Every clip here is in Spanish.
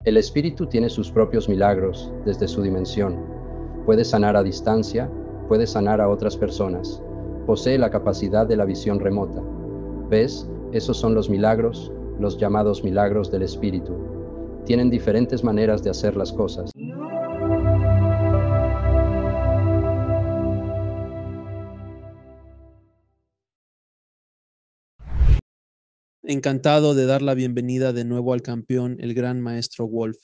El espíritu tiene sus propios milagros desde su dimensión. Puede sanar a distancia, puede sanar a otras personas. Posee la capacidad de la visión remota. ¿Ves? Esos son los milagros, los llamados milagros del espíritu. Tienen diferentes maneras de hacer las cosas. Encantado de dar la bienvenida de nuevo al campeón, el gran maestro Wolf.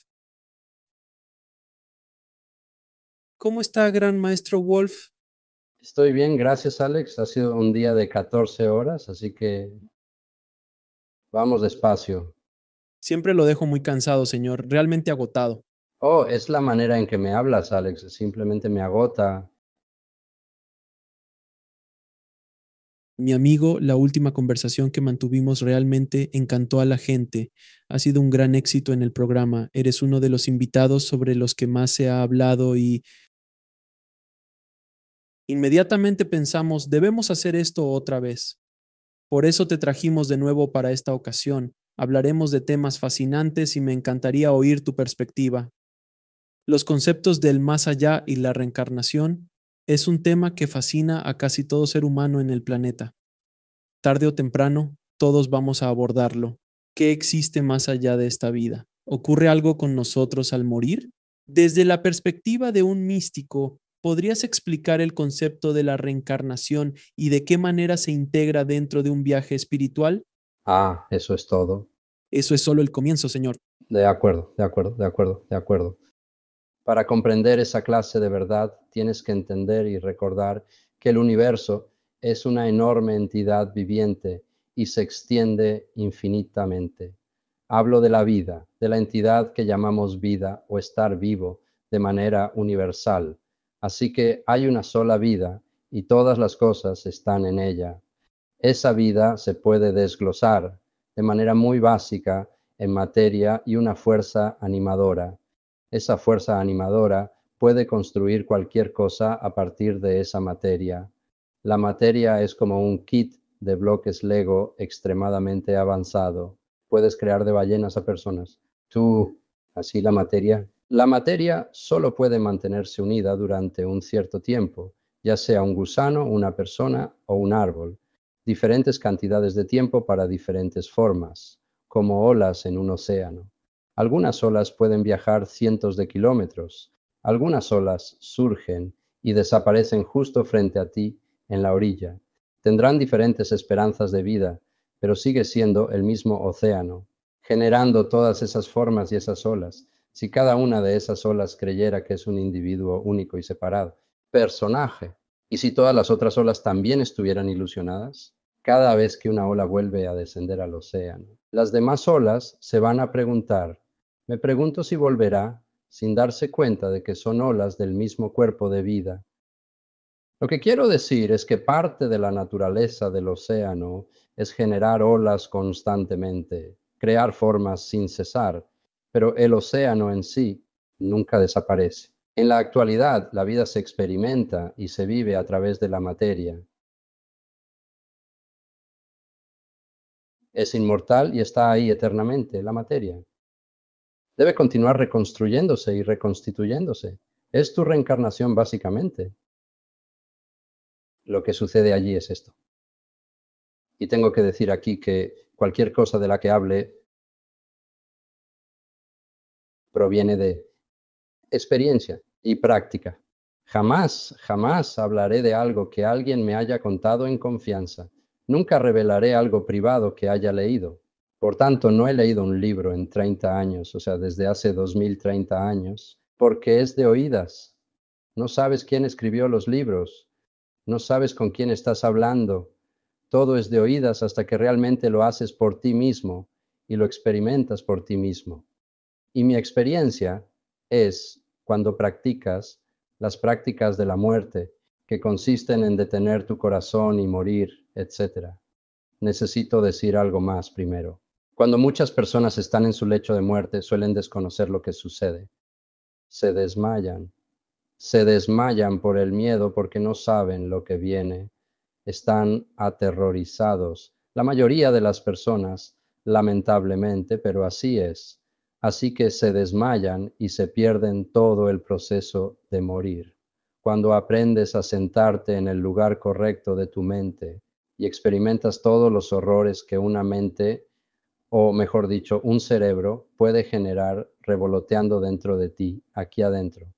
¿Cómo está, gran maestro Wolf? Estoy bien, gracias Alex. Ha sido un día de 14 horas, así que vamos despacio. Siempre lo dejo muy cansado, señor, realmente agotado. Oh, es la manera en que me hablas, Alex. Simplemente me agota. Mi amigo, la última conversación que mantuvimos realmente encantó a la gente. Ha sido un gran éxito en el programa. Eres uno de los invitados sobre los que más se ha hablado y inmediatamente pensamos, debemos hacer esto otra vez. Por eso te trajimos de nuevo para esta ocasión. Hablaremos de temas fascinantes y me encantaría oír tu perspectiva. Los conceptos del más allá y la reencarnación es un tema que fascina a casi todo ser humano en el planeta. Tarde o temprano, todos vamos a abordarlo. ¿Qué existe más allá de esta vida? ¿Ocurre algo con nosotros al morir? Desde la perspectiva de un místico, ¿podrías explicar el concepto de la reencarnación y de qué manera se integra dentro de un viaje espiritual? Ah, eso es todo. Eso es solo el comienzo, señor. De acuerdo, de acuerdo, de acuerdo, de acuerdo. Para comprender esa clase de verdad, tienes que entender y recordar que el universo es una enorme entidad viviente y se extiende infinitamente. Hablo de la vida, de la entidad que llamamos vida o estar vivo de manera universal. Así que hay una sola vida y todas las cosas están en ella. Esa vida se puede desglosar de manera muy básica en materia y una fuerza animadora. Esa fuerza animadora puede construir cualquier cosa a partir de esa materia. La materia es como un kit de bloques Lego extremadamente avanzado. Puedes crear de ballenas a personas. Tú, así la materia. La materia solo puede mantenerse unida durante un cierto tiempo, ya sea un gusano, una persona o un árbol. Diferentes cantidades de tiempo para diferentes formas, como olas en un océano. Algunas olas pueden viajar cientos de kilómetros, algunas olas surgen y desaparecen justo frente a ti en la orilla. Tendrán diferentes esperanzas de vida, pero sigue siendo el mismo océano, generando todas esas formas y esas olas. Si cada una de esas olas creyera que es un individuo único y separado, personaje, y si todas las otras olas también estuvieran ilusionadas, cada vez que una ola vuelve a descender al océano, las demás olas se van a preguntar, me pregunto si volverá, sin darse cuenta de que son olas del mismo cuerpo de vida. Lo que quiero decir es que parte de la naturaleza del océano es generar olas constantemente, crear formas sin cesar, pero el océano en sí nunca desaparece. En la actualidad, la vida se experimenta y se vive a través de la materia. Es inmortal y está ahí eternamente, la materia. Debe continuar reconstruyéndose y reconstituyéndose. Es tu reencarnación básicamente. Lo que sucede allí es esto. Y tengo que decir aquí que cualquier cosa de la que hable proviene de experiencia y práctica. Jamás, jamás hablaré de algo que alguien me haya contado en confianza. Nunca revelaré algo privado que haya leído. Por tanto, no he leído un libro en 30 años, o sea, desde hace 2030 años, porque es de oídas. No sabes quién escribió los libros, no sabes con quién estás hablando. Todo es de oídas hasta que realmente lo haces por ti mismo y lo experimentas por ti mismo. Y mi experiencia es cuando practicas las prácticas de la muerte, que consisten en detener tu corazón y morir, etc. Necesito decir algo más primero. Cuando muchas personas están en su lecho de muerte, suelen desconocer lo que sucede. Se desmayan. Se desmayan por el miedo porque no saben lo que viene. Están aterrorizados. La mayoría de las personas, lamentablemente, pero así es. Así que se desmayan y se pierden todo el proceso de morir. Cuando aprendes a sentarte en el lugar correcto de tu mente y experimentas todos los horrores que una mente, o mejor dicho, un cerebro puede generar revoloteando dentro de ti, aquí adentro.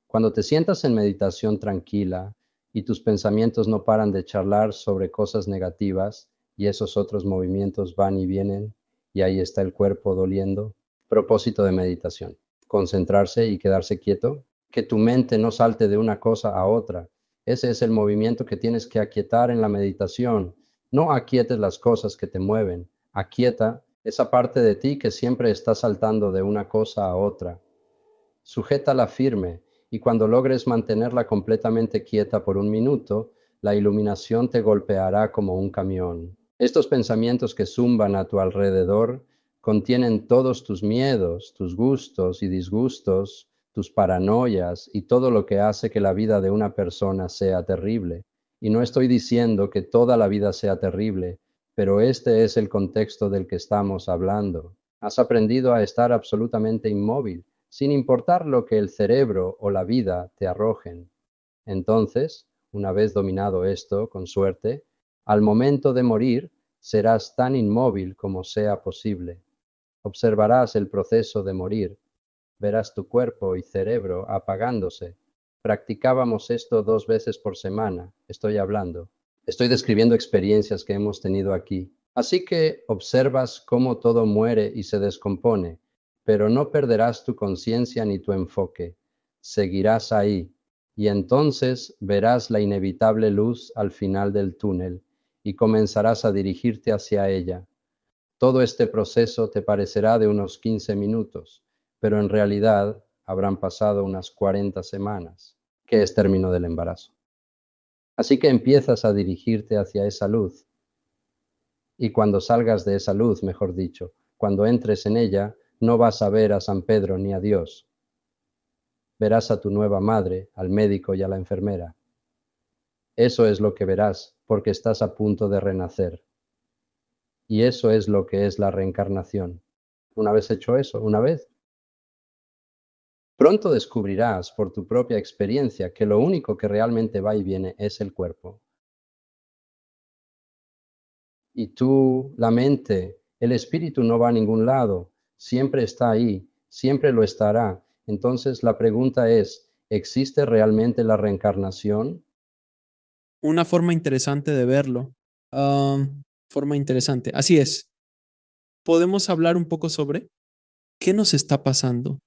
Cuando te sientas en meditación tranquila y tus pensamientos no paran de charlar sobre cosas negativas y esos otros movimientos van y vienen y ahí está el cuerpo doliendo. Propósito de meditación: concentrarse y quedarse quieto, que tu mente no salte de una cosa a otra. Ese es el movimiento que tienes que aquietar en la meditación. No aquietes las cosas que te mueven, aquieta esa parte de ti que siempre está saltando de una cosa a otra. Sujétala firme y cuando logres mantenerla completamente quieta por un minuto, la iluminación te golpeará como un camión. Estos pensamientos que zumban a tu alrededor contienen todos tus miedos, tus gustos y disgustos, tus paranoias y todo lo que hace que la vida de una persona sea terrible. Y no estoy diciendo que toda la vida sea terrible, pero este es el contexto del que estamos hablando. Has aprendido a estar absolutamente inmóvil, sin importar lo que el cerebro o la vida te arrojen. Entonces, una vez dominado esto, con suerte, al momento de morir, serás tan inmóvil como sea posible. Observarás el proceso de morir, verás tu cuerpo y cerebro apagándose. Practicábamos esto 2 veces por semana, estoy hablando. Estoy describiendo experiencias que hemos tenido aquí. Así que observas cómo todo muere y se descompone, pero no perderás tu conciencia ni tu enfoque. Seguirás ahí, y entonces verás la inevitable luz al final del túnel y comenzarás a dirigirte hacia ella. Todo este proceso te parecerá de unos 15 minutos, pero en realidad habrán pasado unas 40 semanas, que es término del embarazo. Así que empiezas a dirigirte hacia esa luz, y cuando salgas de esa luz, mejor dicho, cuando entres en ella, no vas a ver a San Pedro ni a Dios. Verás a tu nueva madre, al médico y a la enfermera. Eso es lo que verás, porque estás a punto de renacer. Y eso es lo que es la reencarnación. Una vez hecho eso, una vez, pronto descubrirás por tu propia experiencia que lo único que realmente va y viene es el cuerpo. Y tú, la mente, el espíritu no va a ningún lado, siempre está ahí, siempre lo estará. Entonces la pregunta es, ¿existe realmente la reencarnación? Una forma interesante de verlo. Forma interesante. Así es. ¿Podemos hablar un poco sobre qué nos está pasando?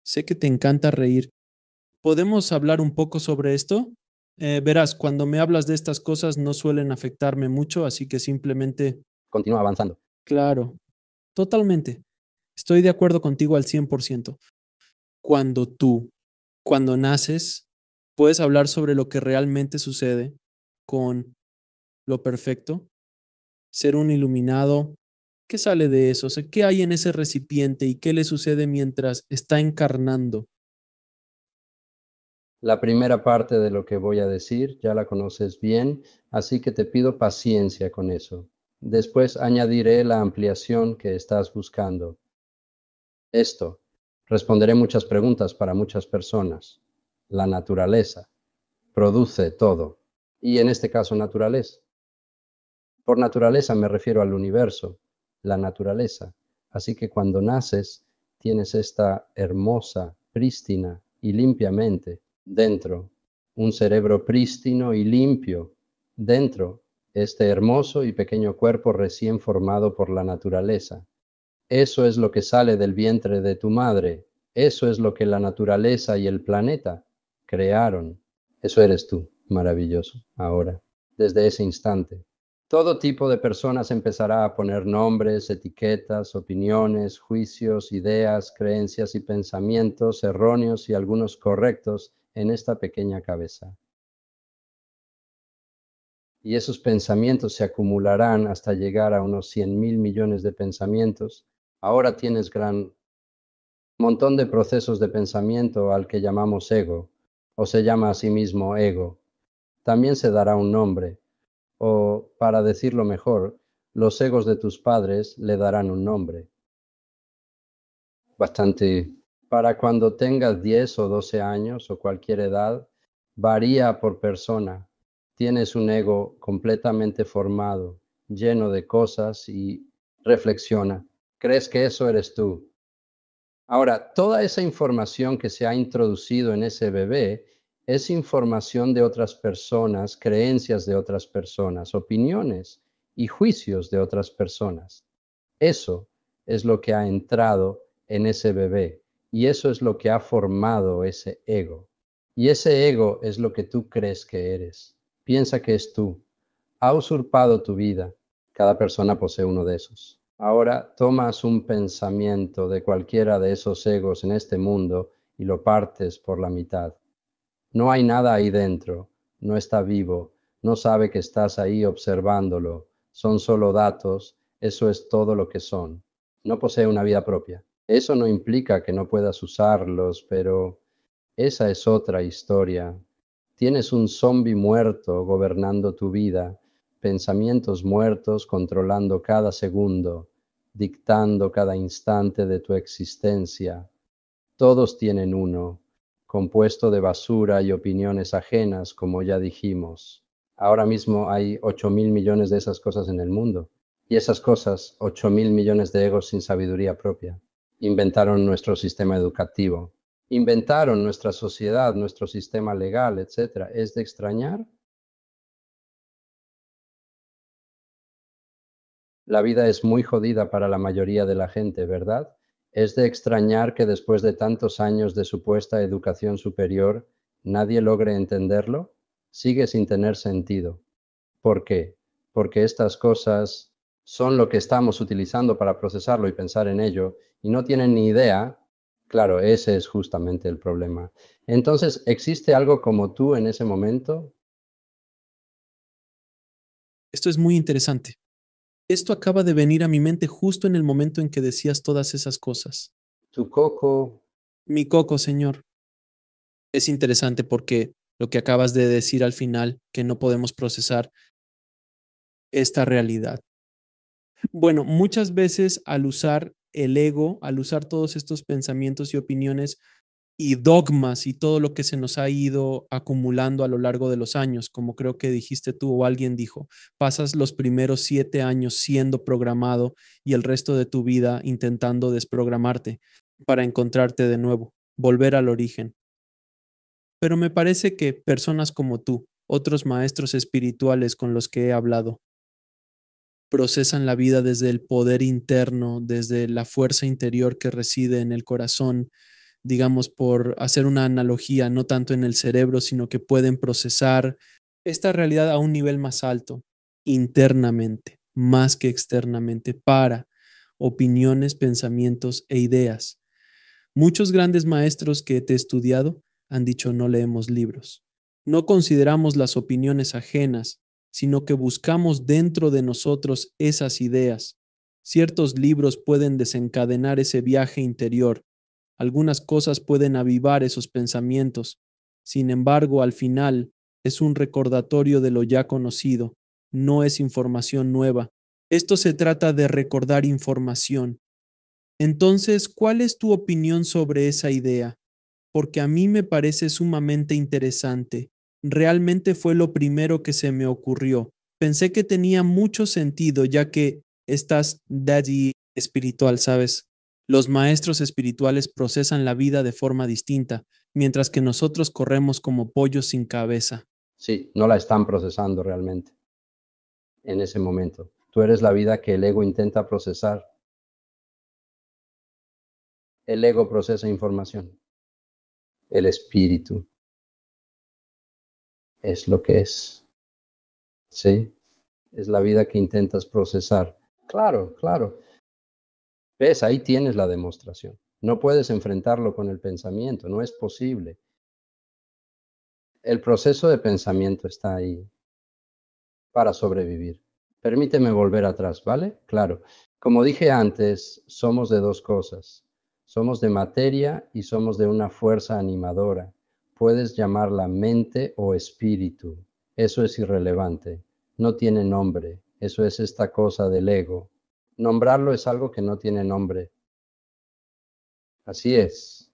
Sé que te encanta reír. ¿Podemos hablar un poco sobre esto? Verás, cuando me hablas de estas cosas no suelen afectarme mucho, así que simplemente, Continúa avanzando. claro, totalmente. Estoy de acuerdo contigo al 100%. Cuando tú, cuando naces, puedes hablar sobre lo que realmente sucede con lo perfecto, ser un iluminado. ¿Qué sale de eso? O sea, ¿qué hay en ese recipiente y qué le sucede mientras está encarnando? La primera parte de lo que voy a decir ya la conoces bien, así que te pido paciencia con eso. Después añadiré la ampliación que estás buscando. Esto, responderé muchas preguntas para muchas personas. La naturaleza produce todo, y en este caso naturaleza. Por naturaleza me refiero al universo, la naturaleza. Así que cuando naces, tienes esta hermosa, prístina y limpiamente dentro, un cerebro prístino y limpio dentro, este hermoso y pequeño cuerpo recién formado por la naturaleza. Eso es lo que sale del vientre de tu madre. Eso es lo que la naturaleza y el planeta crearon. Eso eres tú, maravilloso, ahora, desde ese instante. Todo tipo de personas empezará a poner nombres, etiquetas, opiniones, juicios, ideas, creencias y pensamientos erróneos y algunos correctos en esta pequeña cabeza. Y esos pensamientos se acumularán hasta llegar a unos 100.000 millones de pensamientos. Ahora tienes gran montón de procesos de pensamiento al que llamamos ego, o se llama a sí mismo ego. También se dará un nombre, o, para decirlo mejor, los egos de tus padres le darán un nombre. bastante. Para cuando tengas 10 o 12 años o cualquier edad, varía por persona. Tienes un ego completamente formado, lleno de cosas y reflexiona. ¿Crees que eso eres tú? Ahora, toda esa información que se ha introducido en ese bebé es información de otras personas, creencias de otras personas, opiniones y juicios de otras personas. Eso es lo que ha entrado en ese bebé y eso es lo que ha formado ese ego. Y ese ego es lo que tú crees que eres. Piensa que es tú. Ha usurpado tu vida. Cada persona posee uno de esos. Ahora tomas un pensamiento de cualquiera de esos egos en este mundo y lo partes por la mitad. No hay nada ahí dentro, no está vivo, no sabe que estás ahí observándolo, son solo datos, eso es todo lo que son. No posee una vida propia. Eso no implica que no puedas usarlos, pero esa es otra historia. Tienes un zombi muerto gobernando tu vida, pensamientos muertos controlando cada segundo, dictando cada instante de tu existencia. Todos tienen uno, compuesto de basura y opiniones ajenas, como ya dijimos. Ahora mismo hay 8.000 millones de esas cosas en el mundo. Y esas cosas, 8.000 millones de egos sin sabiduría propia, inventaron nuestro sistema educativo, inventaron nuestra sociedad, nuestro sistema legal, etcétera. ¿Es de extrañar? La vida es muy jodida para la mayoría de la gente, ¿verdad? Es de extrañar que después de tantos años de supuesta educación superior, nadie logre entenderlo. Sigue sin tener sentido. ¿Por qué? Porque estas cosas son lo que estamos utilizando para procesarlo y pensar en ello, y no tienen ni idea. Claro, ese es justamente el problema. Entonces, ¿existe algo como tú en ese momento? Esto es muy interesante. Esto acaba de venir a mi mente justo en el momento en que decías todas esas cosas. Tu coco. Mi coco, señor. Es interesante porque lo que acabas de decir al final, que no podemos procesar esta realidad. Bueno, muchas veces al usar el ego, al usar todos estos pensamientos y opiniones y dogmas y todo lo que se nos ha ido acumulando a lo largo de los años, como creo que dijiste tú o alguien dijo, pasas los primeros 7 años siendo programado y el resto de tu vida intentando desprogramarte para encontrarte de nuevo, volver al origen. Pero me parece que personas como tú, otros maestros espirituales con los que he hablado, procesan la vida desde el poder interno, desde la fuerza interior que reside en el corazón, digamos, por hacer una analogía, no tanto en el cerebro, sino que pueden procesar esta realidad a un nivel más alto, internamente, más que externamente, para opiniones, pensamientos e ideas. Muchos grandes maestros que te he estudiado han dicho no leemos libros. No consideramos las opiniones ajenas, sino que buscamos dentro de nosotros esas ideas. Ciertos libros pueden desencadenar ese viaje interior. Algunas cosas pueden avivar esos pensamientos. Sin embargo, al final es un recordatorio de lo ya conocido, no es información nueva. Esto se trata de recordar información. Entonces, ¿cuál es tu opinión sobre esa idea? Porque a mí me parece sumamente interesante. Realmente fue lo primero que se me ocurrió. Pensé que tenía mucho sentido, ya que estás daddy espiritual, ¿sabes? Los maestros espirituales procesan la vida de forma distinta, mientras que nosotros corremos como pollos sin cabeza. Sí, no la están procesando realmente en ese momento. Tú eres la vida que el ego intenta procesar. El ego procesa información. El espíritu es lo que es. Sí, es la vida que intentas procesar. Claro, claro. ¿Ves? Ahí tienes la demostración. No puedes enfrentarlo con el pensamiento, no es posible. El proceso de pensamiento está ahí para sobrevivir. Permíteme volver atrás, ¿vale? Claro. Como dije antes, somos de dos cosas. Somos de materia y somos de una fuerza animadora. Puedes llamarla mente o espíritu. Eso es irrelevante. No tiene nombre. Eso es esta cosa del ego. Nombrarlo es algo que no tiene nombre. Así es.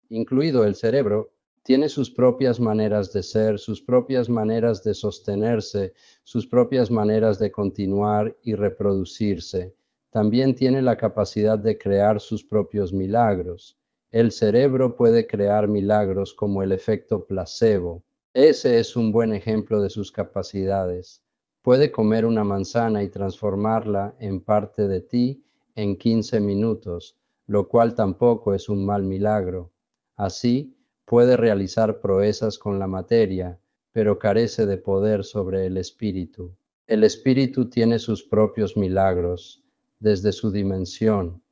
Incluido el cerebro, tiene sus propias maneras de ser, sus propias maneras de sostenerse, sus propias maneras de continuar y reproducirse. También tiene la capacidad de crear sus propios milagros. El cerebro puede crear milagros como el efecto placebo. Ese es un buen ejemplo de sus capacidades. Puede comer una manzana y transformarla en parte de ti en 15 minutos, lo cual tampoco es un mal milagro. Así, puede realizar proezas con la materia, pero carece de poder sobre el espíritu. El espíritu tiene sus propios milagros, desde su dimensión.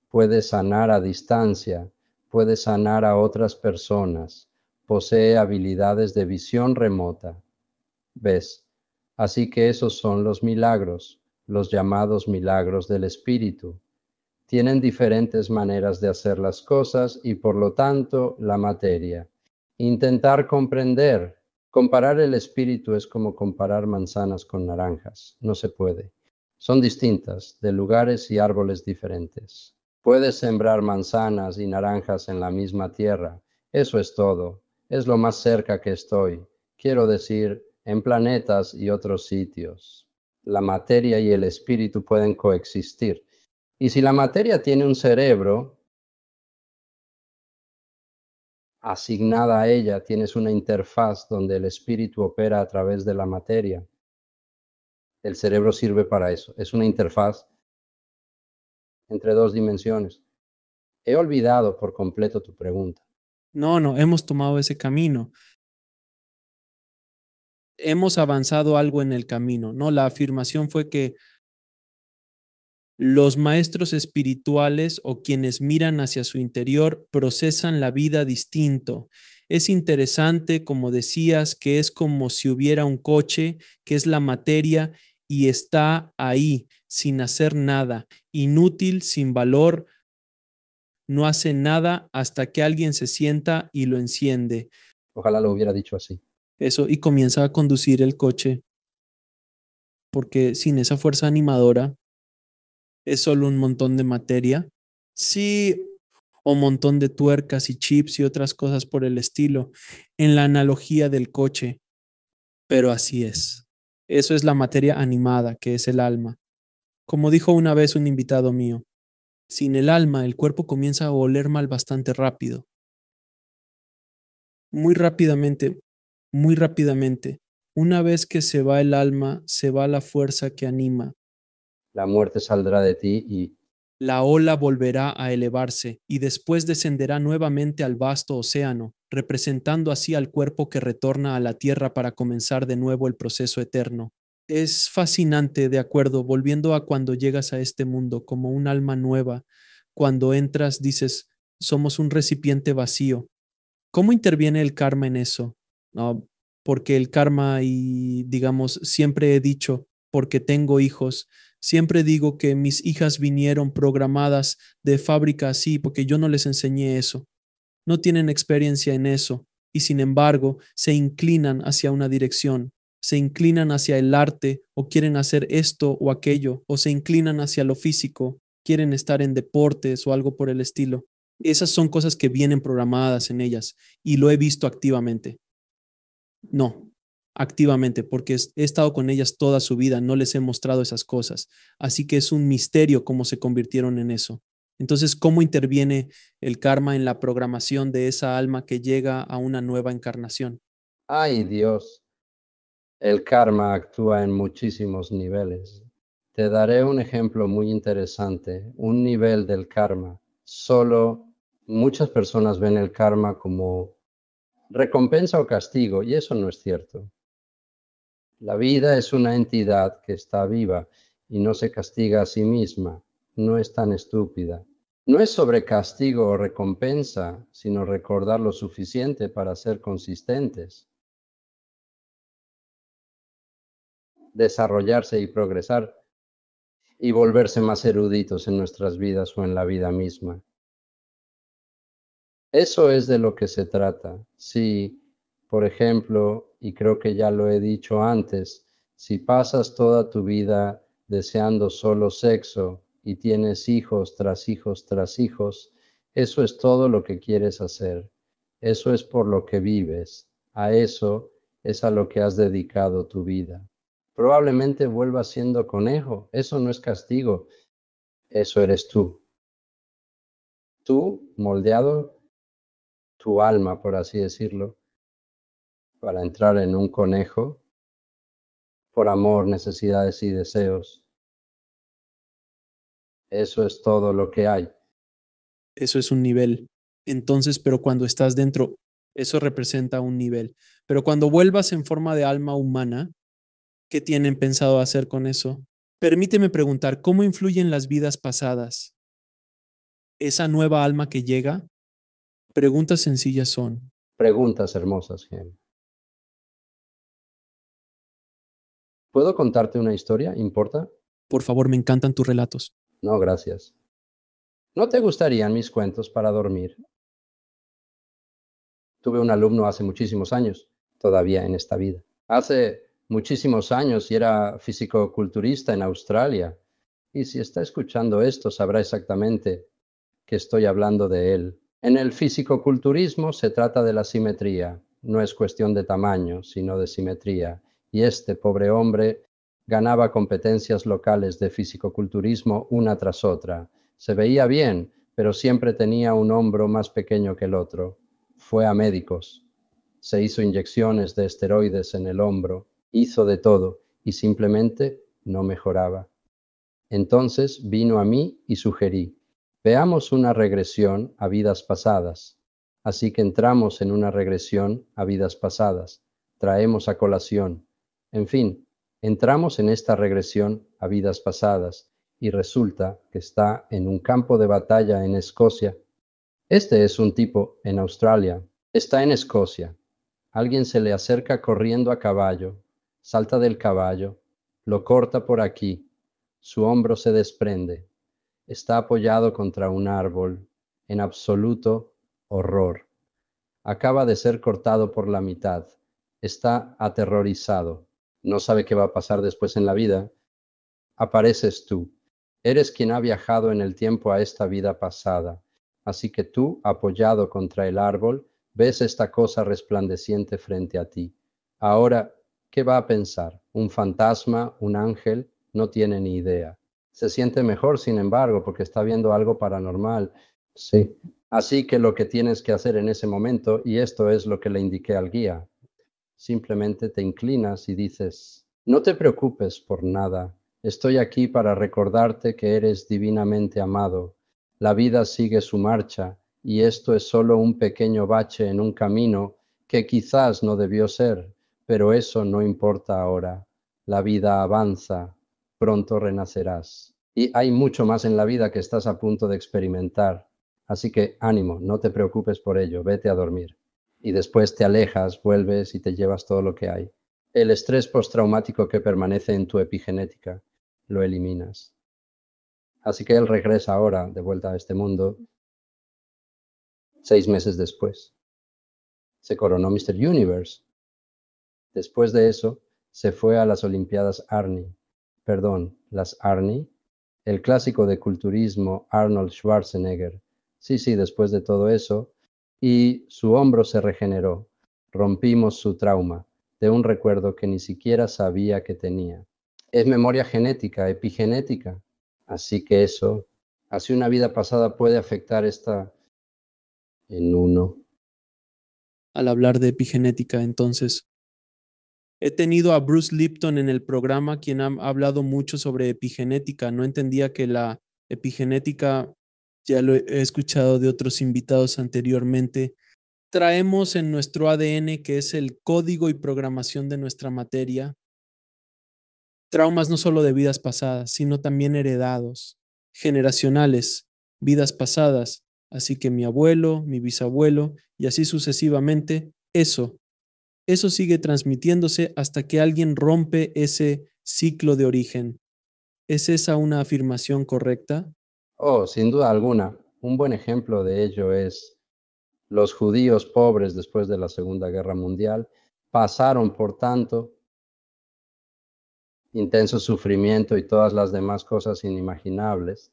Puede sanar a distancia, puede sanar a otras personas, posee habilidades de visión remota. ¿Ves? Así que esos son los milagros, los llamados milagros del espíritu. Tienen diferentes maneras de hacer las cosas y por lo tanto la materia. Intentar comprender. Comparar el espíritu es como comparar manzanas con naranjas. No se puede. Son distintas, de lugares y árboles diferentes. Puedes sembrar manzanas y naranjas en la misma tierra. Eso es todo. Es lo más cerca que estoy. Quiero decir, en planetas y otros sitios. La materia y el espíritu pueden coexistir. Y si la materia tiene un cerebro asignada a ella, tienes una interfaz donde el espíritu opera a través de la materia. El cerebro sirve para eso. Es una interfaz entre dos dimensiones. He olvidado por completo tu pregunta. No, hemos tomado ese camino. Hemos avanzado algo en el camino, ¿no? La afirmación fue que los maestros espirituales o quienes miran hacia su interior procesan la vida distinto. Es interesante, como decías, que es como si hubiera un coche, que es la materia, y está ahí, sin hacer nada, inútil, sin valor, no hace nada hasta que alguien se sienta y lo enciende. Ojalá lo hubiera dicho así. Eso, y comienza a conducir el coche, porque sin esa fuerza animadora es solo un montón de materia. Sí, o montón de tuercas y chips y otras cosas por el estilo, en la analogía del coche, pero así es. Eso es la materia animada, que es el alma. Como dijo una vez un invitado mío, sin el alma el cuerpo comienza a oler mal bastante rápido, muy rápidamente, muy rápidamente. Una vez que se va el alma, se va la fuerza que anima. La muerte saldrá de ti y La ola volverá a elevarse y después descenderá nuevamente al vasto océano, representando así al cuerpo que retorna a la tierra para comenzar de nuevo el proceso eterno. Es fascinante, de acuerdo, volviendo a cuando llegas a este mundo como un alma nueva. Cuando entras dices, somos un recipiente vacío. ¿Cómo interviene el karma en eso? No, porque el karma y digamos, siempre he dicho, porque tengo hijos, siempre digo que mis hijas vinieron programadas de fábrica así, porque yo no les enseñé eso. No tienen experiencia en eso y sin embargo se inclinan hacia una dirección, se inclinan hacia el arte o quieren hacer esto o aquello, o se inclinan hacia lo físico, quieren estar en deportes o algo por el estilo. Esas son cosas que vienen programadas en ellas y lo he visto activamente. No, activamente, porque he estado con ellas toda su vida, no les he mostrado esas cosas. Así que es un misterio cómo se convirtieron en eso. Entonces, ¿cómo interviene el karma en la programación de esa alma que llega a una nueva encarnación? ¡ay Dios! El karma actúa en muchísimos niveles. Te daré un ejemplo muy interesante, un nivel del karma. Solo muchas personas ven el karma como recompensa o castigo, y eso no es cierto. La vida es una entidad que está viva y no se castiga a sí misma, no es tan estúpida. No es sobre castigo o recompensa, sino recordar lo suficiente para ser consistentes, desarrollarse y progresar y volverse más eruditos en nuestras vidas o en la vida misma. Eso es de lo que se trata. Si, por ejemplo, y creo que ya lo he dicho antes, si pasas toda tu vida deseando solo sexo y tienes hijos tras hijos tras hijos, eso es todo lo que quieres hacer. Eso es por lo que vives. A eso es a lo que has dedicado tu vida. Probablemente vuelvas siendo conejo. Eso no es castigo. Eso eres tú. Tú, moldeado tu alma, por así decirlo, para entrar en un conejo, por amor, necesidades y deseos. Eso es todo lo que hay. Eso es un nivel. Entonces, pero cuando estás dentro, eso representa un nivel. Pero cuando vuelvas en forma de alma humana, ¿qué tienen pensado hacer con eso? Permíteme preguntar, ¿cómo influyen las vidas pasadas? Esa nueva alma que llega, preguntas sencillas son. Preguntas hermosas, Gem. ¿Puedo contarte una historia? ¿Importa? Por favor, me encantan tus relatos. No, gracias. ¿No te gustarían mis cuentos para dormir? Tuve un alumno hace muchísimos años, todavía en esta vida. Hace muchísimos años y era fisicoculturista en Australia. Y si está escuchando esto, sabrá exactamente que estoy hablando de él. En el fisicoculturismo se trata de la simetría. No es cuestión de tamaño, sino de simetría. Y este pobre hombre ganaba competencias locales de fisicoculturismo una tras otra. Se veía bien, pero siempre tenía un hombro más pequeño que el otro. Fue a médicos, se hizo inyecciones de esteroides en el hombro, hizo de todo y simplemente no mejoraba. Entonces vino a mí y sugerí, veamos una regresión a vidas pasadas. Así que entramos en una regresión a vidas pasadas, traemos a colación. En fin, entramos en esta regresión a vidas pasadas y resulta que está en un campo de batalla en Escocia. Este es un tipo en Australia. Está en Escocia. Alguien se le acerca corriendo a caballo, salta del caballo, lo corta por aquí, su hombro se desprende, está apoyado contra un árbol, en absoluto horror. Acaba de ser cortado por la mitad, está aterrorizado, no sabe qué va a pasar después en la vida. Apareces tú, eres quien ha viajado en el tiempo a esta vida pasada, así que tú, apoyado contra el árbol, ves esta cosa resplandeciente frente a ti. Ahora, ¿qué va a pensar? ¿Un fantasma? ¿Un ángel? No tiene ni idea. Se siente mejor, sin embargo, porque está viendo algo paranormal. Sí. Así que lo que tienes que hacer en ese momento, y esto es lo que le indiqué al guía, simplemente te inclinas y dices, no te preocupes por nada, estoy aquí para recordarte que eres divinamente amado. La vida sigue su marcha y esto es solo un pequeño bache en un camino que quizás no debió ser, pero eso no importa ahora. La vida avanza, pronto renacerás. Y hay mucho más en la vida que estás a punto de experimentar. Así que ánimo, no te preocupes por ello, vete a dormir y después te alejas, vuelves y te llevas todo lo que hay. El estrés postraumático que permanece en tu epigenética, lo eliminas. Así que él regresa ahora de vuelta a este mundo, 6 meses después. Se coronó Mr. Universe. Después de eso, se fue a las Olimpiadas las Arnie, el clásico de culturismo Arnold Schwarzenegger. Sí, después de todo eso, y su hombro se regeneró. Rompimos su trauma de un recuerdo que ni siquiera sabía que tenía. Es memoria genética, epigenética. Así que eso, así una vida pasada puede afectar esta en uno. Al hablar de epigenética, entonces, he tenido a Bruce Lipton en el programa, quien ha hablado mucho sobre epigenética. No entendía que la epigenética, ya lo he escuchado de otros invitados anteriormente, traemos en nuestro ADN, que es el código y programación de nuestra materia, traumas no solo de vidas pasadas, sino también heredados, generacionales, vidas pasadas. Así que mi abuelo, mi bisabuelo y así sucesivamente, eso sigue transmitiéndose hasta que alguien rompe ese ciclo de origen. ¿Es esa una afirmación correcta? Oh, sin duda alguna, un buen ejemplo de ello es los judíos pobres después de la Segunda Guerra Mundial pasaron, por tanto, intenso sufrimiento y todas las demás cosas inimaginables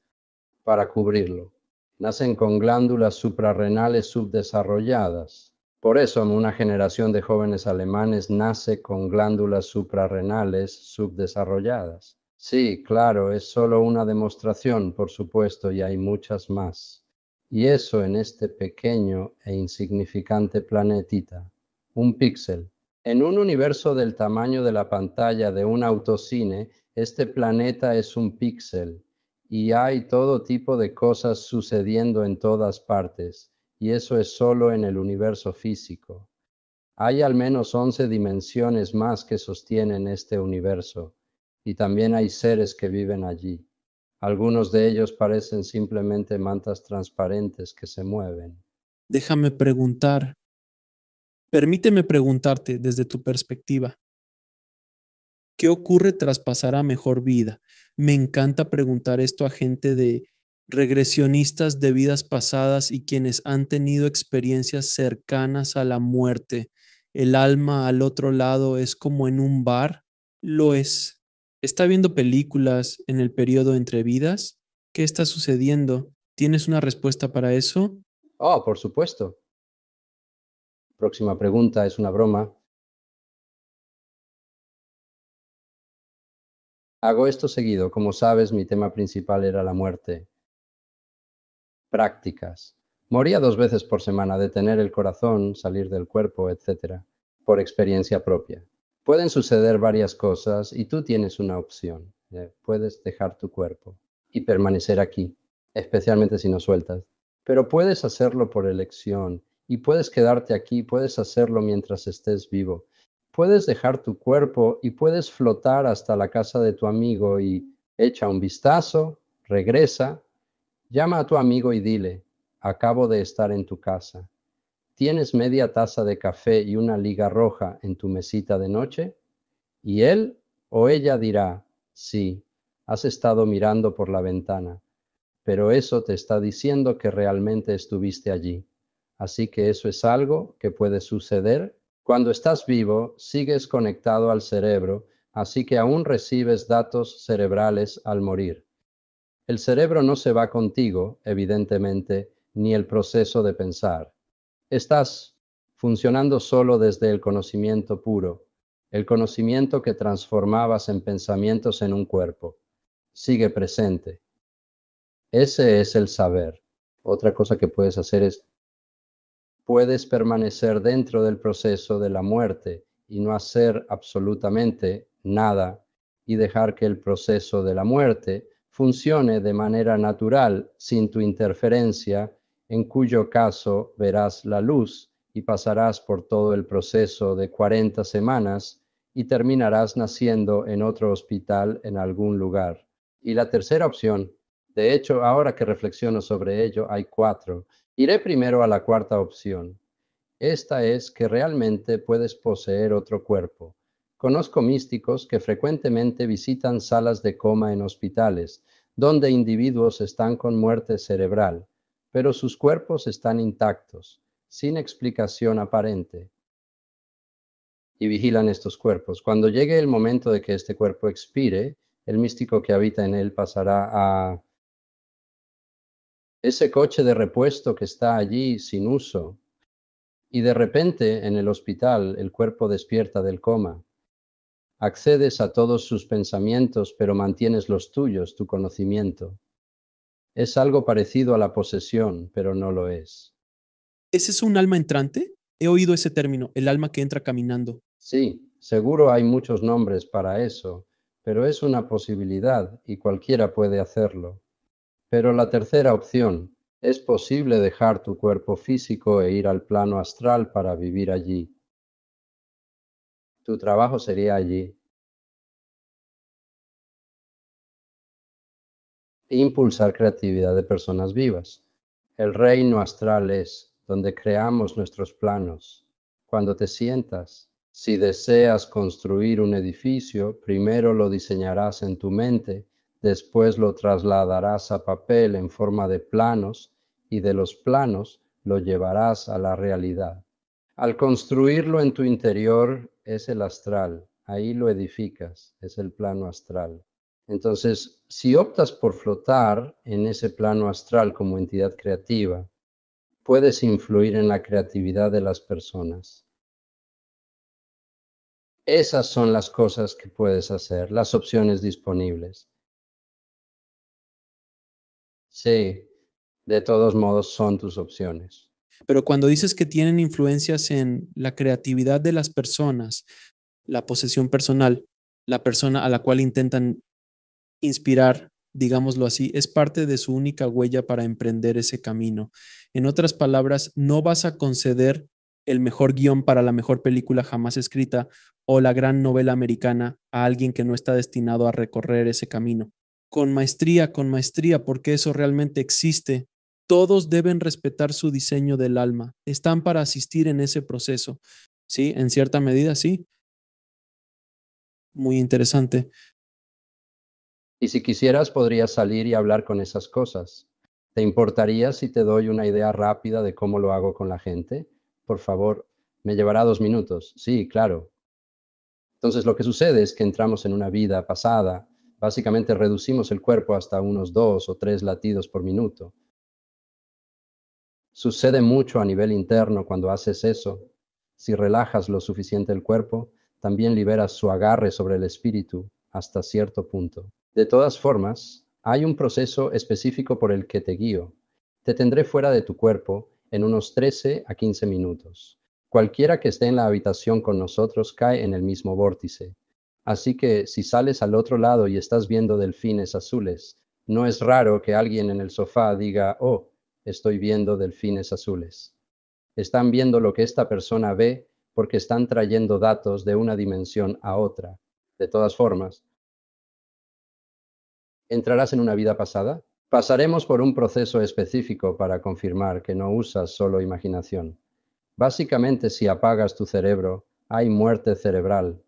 para cubrirlo. Nacen con glándulas suprarrenales subdesarrolladas. Por eso, una generación de jóvenes alemanes nace con glándulas suprarrenales subdesarrolladas. Sí, claro, es solo una demostración, por supuesto, y hay muchas más. Y eso en este pequeño e insignificante planetita, un píxel. En un universo del tamaño de la pantalla de un autocine, este planeta es un píxel. Y hay todo tipo de cosas sucediendo en todas partes, y eso es solo en el universo físico. Hay al menos 11 dimensiones más que sostienen este universo, y también hay seres que viven allí. Algunos de ellos parecen simplemente mantas transparentes que se mueven. Déjame preguntar, permíteme preguntarte desde tu perspectiva, ¿qué ocurre tras pasar a mejor vida? Me encanta preguntar esto a gente de regresionistas de vidas pasadas y quienes han tenido experiencias cercanas a la muerte. ¿El alma al otro lado es como en un bar? Lo es. ¿Está viendo películas en el periodo entre vidas? ¿Qué está sucediendo? ¿Tienes una respuesta para eso? Oh, por supuesto. Próxima pregunta es una broma. Hago esto seguido. Como sabes, mi tema principal era la muerte. Prácticas. Moría 2 veces por semana de tener el corazón, salir del cuerpo, etc. Por experiencia propia. Pueden suceder varias cosas y tú tienes una opción. Puedes dejar tu cuerpo y permanecer aquí, especialmente si no sueltas. Pero puedes hacerlo por elección y puedes quedarte aquí, puedes hacerlo mientras estés vivo. Puedes dejar tu cuerpo y puedes flotar hasta la casa de tu amigo y echa un vistazo, regresa. Llama a tu amigo y dile, acabo de estar en tu casa. ¿Tienes media taza de café y una liga roja en tu mesita de noche? Y él o ella dirá, sí, has estado mirando por la ventana, pero eso te está diciendo que realmente estuviste allí. Así que eso es algo que puede suceder. Cuando estás vivo, sigues conectado al cerebro, así que aún recibes datos cerebrales al morir. El cerebro no se va contigo, evidentemente, ni el proceso de pensar. Estás funcionando solo desde el conocimiento puro, el conocimiento que transformabas en pensamientos en un cuerpo. Sigue presente. Ese es el saber. Otra cosa que puedes hacer es, puedes permanecer dentro del proceso de la muerte y no hacer absolutamente nada y dejar que el proceso de la muerte funcione de manera natural sin tu interferencia, en cuyo caso verás la luz y pasarás por todo el proceso de 40 semanas y terminarás naciendo en otro hospital en algún lugar. Y la tercera opción, de hecho, ahora que reflexiono sobre ello, hay 4. Iré primero a la cuarta opción. Esta es que realmente puedes poseer otro cuerpo. Conozco místicos que frecuentemente visitan salas de coma en hospitales, donde individuos están con muerte cerebral, pero sus cuerpos están intactos, sin explicación aparente, y vigilan estos cuerpos. Cuando llegue el momento de que este cuerpo expire, el místico que habita en él pasará a ese coche de repuesto que está allí sin uso. Y de repente, en el hospital, el cuerpo despierta del coma. Accedes a todos sus pensamientos, pero mantienes los tuyos, tu conocimiento. Es algo parecido a la posesión, pero no lo es. ¿Ese es un alma entrante? He oído ese término, el alma que entra caminando. Sí, seguro hay muchos nombres para eso, pero es una posibilidad y cualquiera puede hacerlo. Pero la tercera opción, es posible dejar tu cuerpo físico e ir al plano astral para vivir allí. Tu trabajo sería allí. E impulsar creatividad de personas vivas. El reino astral es donde creamos nuestros planos. Cuando te sientas, si deseas construir un edificio, primero lo diseñarás en tu mente, después lo trasladarás a papel en forma de planos y de los planos lo llevarás a la realidad. Al construirlo en tu interior es el astral. ahí lo edificas, es el plano astral. Entonces, si optas por flotar en ese plano astral como entidad creativa, puedes influir en la creatividad de las personas. Esas son las cosas que puedes hacer, las opciones disponibles. Sí, de todos modos son tus opciones. Pero cuando dices que tienen influencias en la creatividad de las personas, la posesión personal, la persona a la cual intentan inspirar, digámoslo así, es parte de su única huella para emprender ese camino. En otras palabras, no vas a conceder el mejor guión para la mejor película jamás escrita o la gran novela americana a alguien que no está destinado a recorrer ese camino. Con maestría, porque eso realmente existe. Todos deben respetar su diseño del alma. Están para asistir en ese proceso. Sí, en cierta medida, sí. Muy interesante. Y si quisieras, podrías salir y hablar con esas cosas. ¿Te importaría si te doy una idea rápida de cómo lo hago con la gente? Por favor, me llevará 2 minutos. Sí, claro. Entonces, lo que sucede es que entramos en una vida pasada. Básicamente reducimos el cuerpo hasta unos 2 o 3 latidos por minuto. Sucede mucho a nivel interno cuando haces eso. Si relajas lo suficiente el cuerpo, también liberas su agarre sobre el espíritu hasta cierto punto. De todas formas, hay un proceso específico por el que te guío. Te tendré fuera de tu cuerpo en unos 13 a 15 minutos. Cualquiera que esté en la habitación con nosotros cae en el mismo vórtice. Así que si sales al otro lado y estás viendo delfines azules, no es raro que alguien en el sofá diga, oh, estoy viendo delfines azules. Están viendo lo que esta persona ve porque están trayendo datos de una dimensión a otra. De todas formas, ¿entrarás en una vida pasada? Pasaremos por un proceso específico para confirmar que no usas solo imaginación. Básicamente, si apagas tu cerebro, hay muerte cerebral.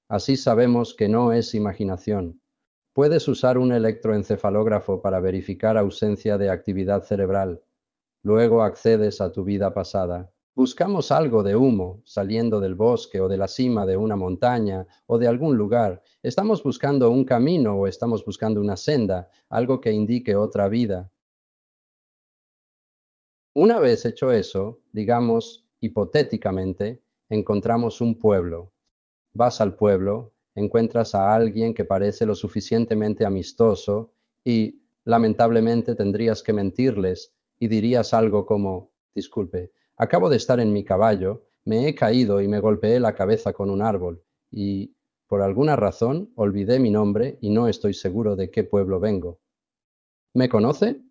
Así sabemos que no es imaginación. Puedes usar un electroencefalógrafo para verificar ausencia de actividad cerebral. Luego accedes a tu vida pasada. Buscamos algo de humo saliendo del bosque o de la cima de una montaña o de algún lugar. Estamos buscando un camino o estamos buscando una senda, algo que indique otra vida. Una vez hecho eso, digamos, hipotéticamente, encontramos un pueblo. Vas al pueblo, encuentras a alguien que parece lo suficientemente amistoso y, lamentablemente, tendrías que mentirles y dirías algo como, disculpe, acabo de estar en mi caballo, me he caído y me golpeé la cabeza con un árbol y, por alguna razón, olvidé mi nombre y no estoy seguro de qué pueblo vengo. ¿Me conoce?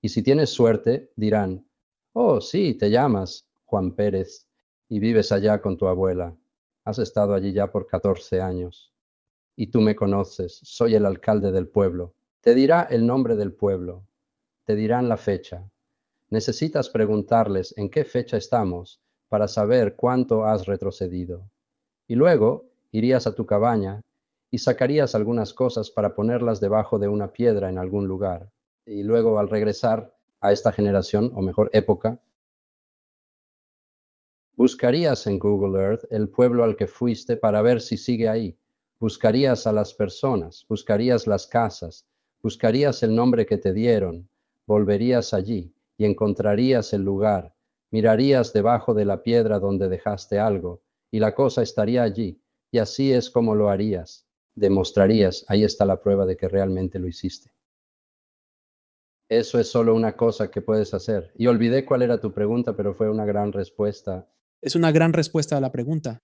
Y si tienes suerte, dirán, oh, sí, te llamas Juan Pérez y vives allá con tu abuela. Has estado allí ya por 14 años. Y tú me conoces, soy el alcalde del pueblo. Te dirá el nombre del pueblo, te dirán la fecha. Necesitas preguntarles en qué fecha estamos para saber cuánto has retrocedido. Y luego irías a tu cabaña y sacarías algunas cosas para ponerlas debajo de una piedra en algún lugar. Y luego al regresar a esta generación, o mejor época, buscarías en Google Earth el pueblo al que fuiste para ver si sigue ahí. Buscarías a las personas, buscarías las casas, buscarías el nombre que te dieron, volverías allí y encontrarías el lugar, mirarías debajo de la piedra donde dejaste algo y la cosa estaría allí, y así es como lo harías. Demostrarías, ahí está la prueba de que realmente lo hiciste. Eso es solo una cosa que puedes hacer. Y olvidé cuál era tu pregunta, pero fue una gran respuesta. Es una gran respuesta a la pregunta.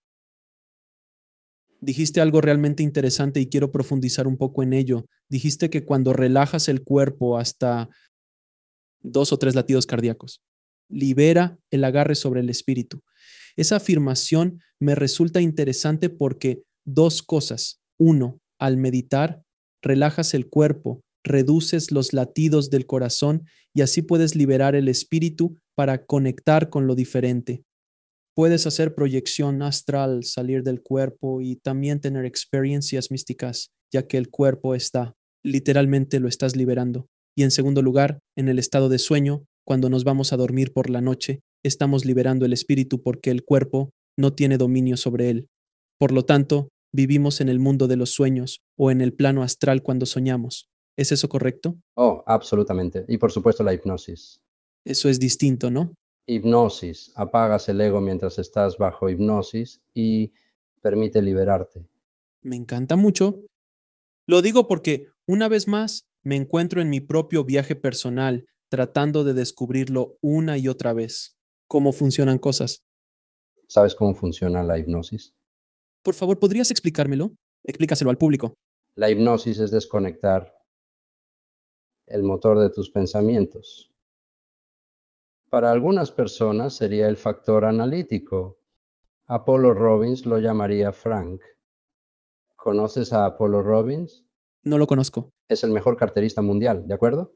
Dijiste algo realmente interesante y quiero profundizar un poco en ello. Dijiste que cuando relajas el cuerpo hasta 2 o 3 latidos cardíacos, libera el agarre sobre el espíritu. Esa afirmación me resulta interesante porque dos cosas. Uno, al meditar, relajas el cuerpo, reduces los latidos del corazón y así puedes liberar el espíritu para conectar con lo diferente. Puedes hacer proyección astral, salir del cuerpo y también tener experiencias místicas, ya que el cuerpo está, literalmente lo estás liberando. Y en segundo lugar, en el estado de sueño, cuando nos vamos a dormir por la noche, estamos liberando el espíritu porque el cuerpo no tiene dominio sobre él. Por lo tanto, vivimos en el mundo de los sueños o en el plano astral cuando soñamos. ¿Es eso correcto? Oh, absolutamente. Y por supuesto la hipnosis. Eso es distinto, ¿no? Hipnosis. Apagas el ego mientras estás bajo hipnosis y permite liberarte. Me encanta mucho. Lo digo porque, una vez más, me encuentro en mi propio viaje personal, tratando de descubrirlo una y otra vez. ¿Cómo funcionan cosas? ¿Sabes cómo funciona la hipnosis? Por favor, ¿podrías explicármelo? Explícaselo al público. La hipnosis es desconectar el motor de tus pensamientos. Para algunas personas sería el factor analítico. Apollo Robbins lo llamaría Frank. ¿Conoces a Apollo Robbins? No lo conozco. Es el mejor carterista mundial, ¿de acuerdo?